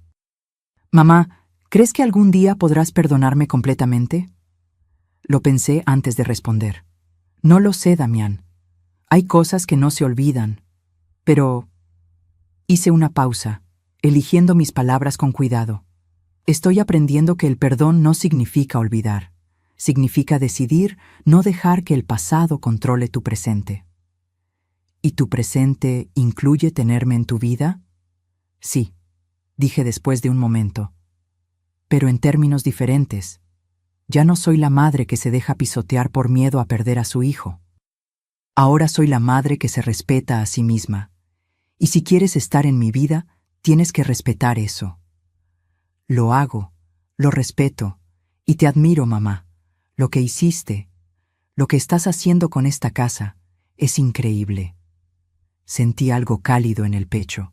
«Mamá, ¿crees que algún día podrás perdonarme completamente?» Lo pensé antes de responder. «No lo sé, Damián. Hay cosas que no se olvidan. Pero...» Hice una pausa, eligiendo mis palabras con cuidado. Estoy aprendiendo que el perdón no significa olvidar. Significa decidir no dejar que el pasado controle tu presente. ¿Y tu presente incluye tenerme en tu vida? Sí, dije después de un momento. Pero en términos diferentes. Ya no soy la madre que se deja pisotear por miedo a perder a su hijo. Ahora soy la madre que se respeta a sí misma. Y si quieres estar en mi vida, tienes que respetar eso. Lo hago, lo respeto, y te admiro, mamá. Lo que hiciste, lo que estás haciendo con esta casa, es increíble. Sentí algo cálido en el pecho.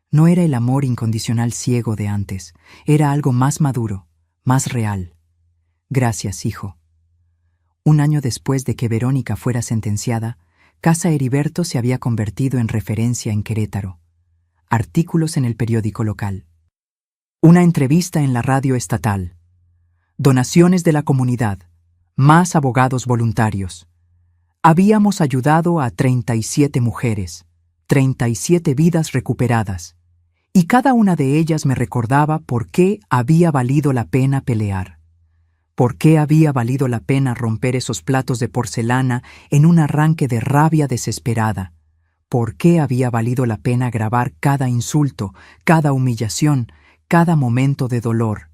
No era el amor incondicional ciego de antes, era algo más maduro, más real. Gracias, hijo. Un año después de que Verónica fuera sentenciada, Casa Heriberto se había convertido en referencia en Querétaro. Artículos en el periódico local. Una entrevista en la radio estatal. Donaciones de la comunidad. Más abogados voluntarios. Habíamos ayudado a 37 mujeres, 37 vidas recuperadas, y cada una de ellas me recordaba por qué había valido la pena pelear, por qué había valido la pena romper esos platos de porcelana en un arranque de rabia desesperada, por qué había valido la pena grabar cada insulto, cada humillación, cada momento de dolor,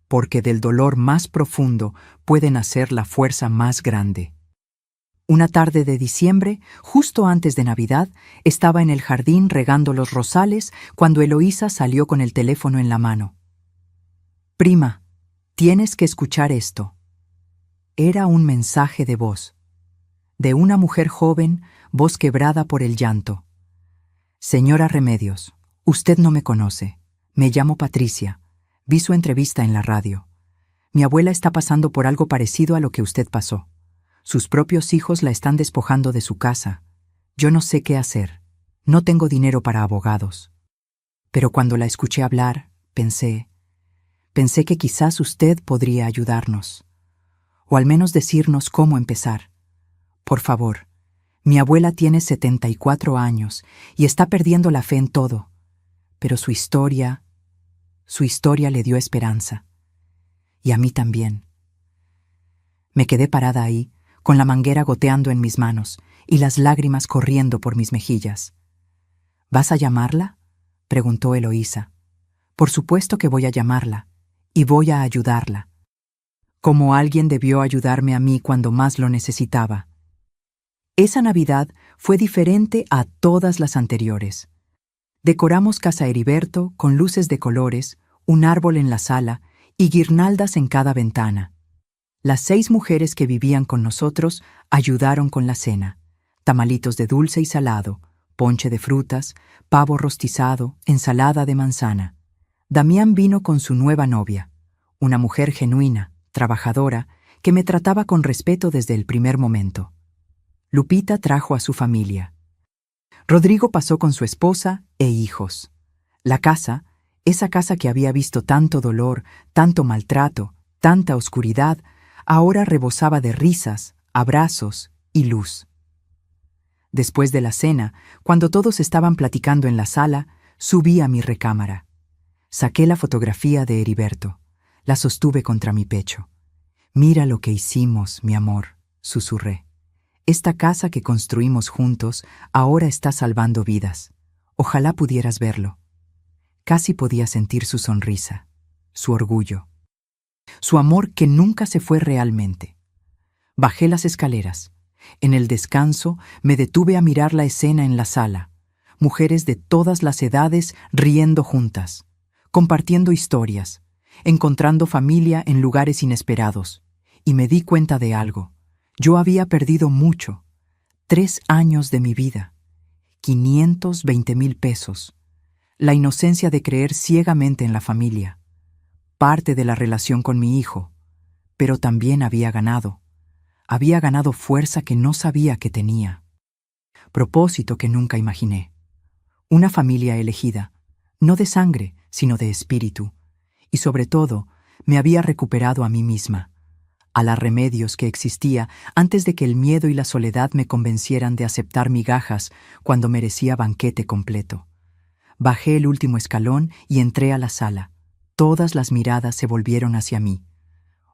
porque del dolor más profundo puede nacer la fuerza más grande. Una tarde de diciembre, justo antes de Navidad, estaba en el jardín regando los rosales cuando Eloísa salió con el teléfono en la mano. «Prima, tienes que escuchar esto». Era un mensaje de voz. De una mujer joven, voz quebrada por el llanto. «Señora Remedios, usted no me conoce. Me llamo Patricia. Vi su entrevista en la radio. Mi abuela está pasando por algo parecido a lo que usted pasó. Sus propios hijos la están despojando de su casa. Yo no sé qué hacer. No tengo dinero para abogados. Pero cuando la escuché hablar, pensé que quizás usted podría ayudarnos. O al menos decirnos cómo empezar. Por favor, mi abuela tiene 74 años y está perdiendo la fe en todo. Pero su historia le dio esperanza. Y a mí también. Me quedé parada ahí, con la manguera goteando en mis manos y las lágrimas corriendo por mis mejillas. «¿Vas a llamarla?», preguntó Eloísa. «Por supuesto que voy a llamarla, y voy a ayudarla. Como alguien debió ayudarme a mí cuando más lo necesitaba». Esa Navidad fue diferente a todas las anteriores. Decoramos Casa Heriberto con luces de colores, un árbol en la sala y guirnaldas en cada ventana. Las 6 mujeres que vivían con nosotros ayudaron con la cena. Tamalitos de dulce y salado, ponche de frutas, pavo rostizado, ensalada de manzana. Damián vino con su nueva novia, una mujer genuina, trabajadora, que me trataba con respeto desde el primer momento. Lupita trajo a su familia. Rodrigo pasó con su esposa e hijos. La casa, esa casa que había visto tanto dolor, tanto maltrato, tanta oscuridad, ahora rebosaba de risas, abrazos y luz. Después de la cena, cuando todos estaban platicando en la sala, subí a mi recámara. Saqué la fotografía de Heriberto. La sostuve contra mi pecho. «Mira lo que hicimos, mi amor», susurré. «Esta casa que construimos juntos ahora está salvando vidas. Ojalá pudieras verlo». Casi podía sentir su sonrisa, su orgullo. Su amor que nunca se fue realmente. Bajé las escaleras. En el descanso me detuve a mirar la escena en la sala. Mujeres de todas las edades riendo juntas, compartiendo historias, encontrando familia en lugares inesperados. Y me di cuenta de algo. Yo había perdido mucho. 3 años de mi vida. 520,000 pesos. La inocencia de creer ciegamente en la familia. Parte de la relación con mi hijo, pero también había ganado fuerza que no sabía que tenía, propósito que nunca imaginé, una familia elegida, no de sangre, sino de espíritu, y sobre todo, me había recuperado a mí misma, a la Remedios que existía antes de que el miedo y la soledad me convencieran de aceptar migajas cuando merecía banquete completo. Bajé el último escalón y entré a la sala. Todas las miradas se volvieron hacia mí.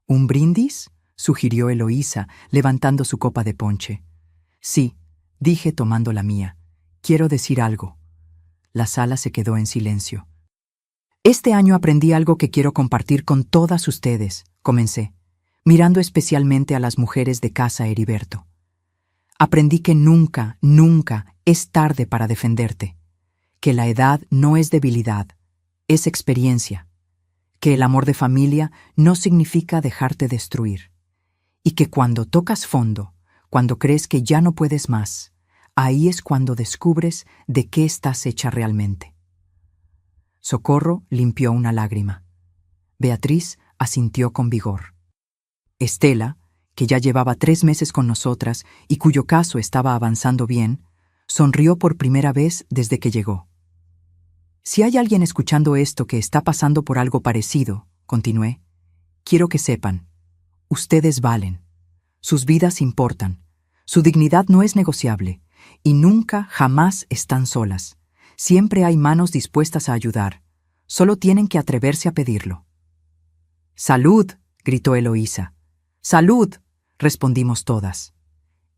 «¿Un brindis?», sugirió Eloísa, levantando su copa de ponche. «Sí», dije tomando la mía. «Quiero decir algo». La sala se quedó en silencio. «Este año aprendí algo que quiero compartir con todas ustedes», comencé, mirando especialmente a las mujeres de Casa Heriberto. «Aprendí que nunca, nunca es tarde para defenderte, que la edad no es debilidad, es experiencia, que el amor de familia no significa dejarte destruir, y que cuando tocas fondo, cuando crees que ya no puedes más, ahí es cuando descubres de qué estás hecha realmente». Socorro limpió una lágrima. Beatriz asintió con vigor. Estela, que ya llevaba 3 meses con nosotras y cuyo caso estaba avanzando bien, sonrió por primera vez desde que llegó. «Si hay alguien escuchando esto que está pasando por algo parecido», continué, quiero que sepan, ustedes valen. Sus vidas importan. Su dignidad no es negociable. Y nunca, jamás están solas. Siempre hay manos dispuestas a ayudar. Solo tienen que atreverse a pedirlo. ¡Salud!, gritó Eloísa. ¡Salud!, respondimos todas.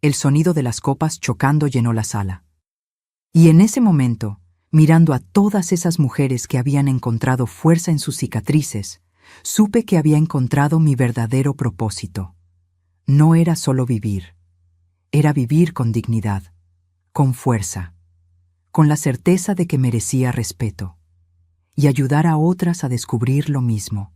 El sonido de las copas chocando llenó la sala. Y en ese momento, mirando a todas esas mujeres que habían encontrado fuerza en sus cicatrices, supe que había encontrado mi verdadero propósito. No era solo vivir. Era vivir con dignidad, con fuerza, con la certeza de que merecía respeto, y ayudar a otras a descubrir lo mismo.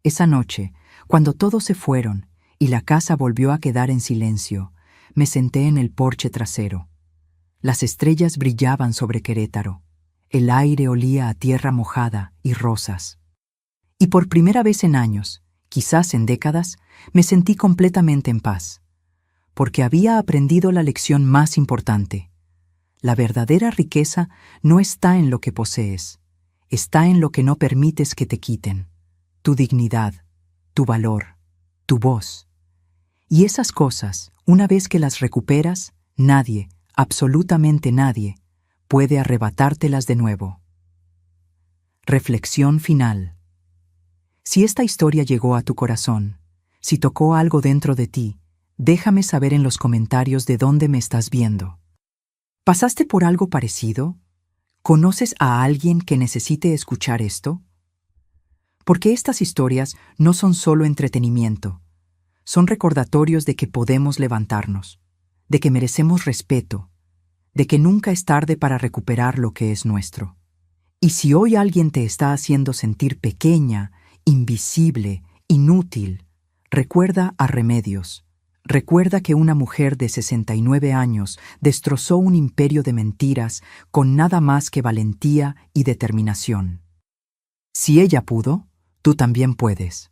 Esa noche, cuando todos se fueron y la casa volvió a quedar en silencio, me senté en el porche trasero. Las estrellas brillaban sobre Querétaro. El aire olía a tierra mojada y rosas. Y por primera vez en años, quizás en décadas, me sentí completamente en paz, porque había aprendido la lección más importante. La verdadera riqueza no está en lo que posees, está en lo que no permites que te quiten. Tu dignidad, tu valor, tu voz. Y esas cosas, una vez que las recuperas, nadie, absolutamente nadie, puede arrebatártelas de nuevo. Reflexión final. Si esta historia llegó a tu corazón, si tocó algo dentro de ti, déjame saber en los comentarios de dónde me estás viendo. ¿Pasaste por algo parecido? ¿Conoces a alguien que necesite escuchar esto? Porque estas historias no son solo entretenimiento, son recordatorios de que podemos levantarnos, de que merecemos respeto, de que nunca es tarde para recuperar lo que es nuestro. Y si hoy alguien te está haciendo sentir pequeña, invisible, inútil, recuerda a Remedios. Recuerda que una mujer de 69 años destrozó un imperio de mentiras con nada más que valentía y determinación. Si ella pudo, tú también puedes.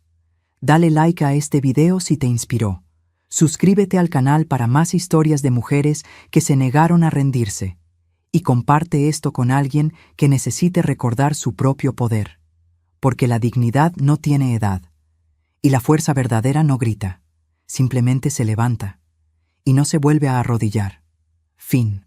Dale like a este video si te inspiró. Suscríbete al canal para más historias de mujeres que se negaron a rendirse. Y comparte esto con alguien que necesite recordar su propio poder. Porque la dignidad no tiene edad. Y la fuerza verdadera no grita. Simplemente se levanta. Y no se vuelve a arrodillar. Fin.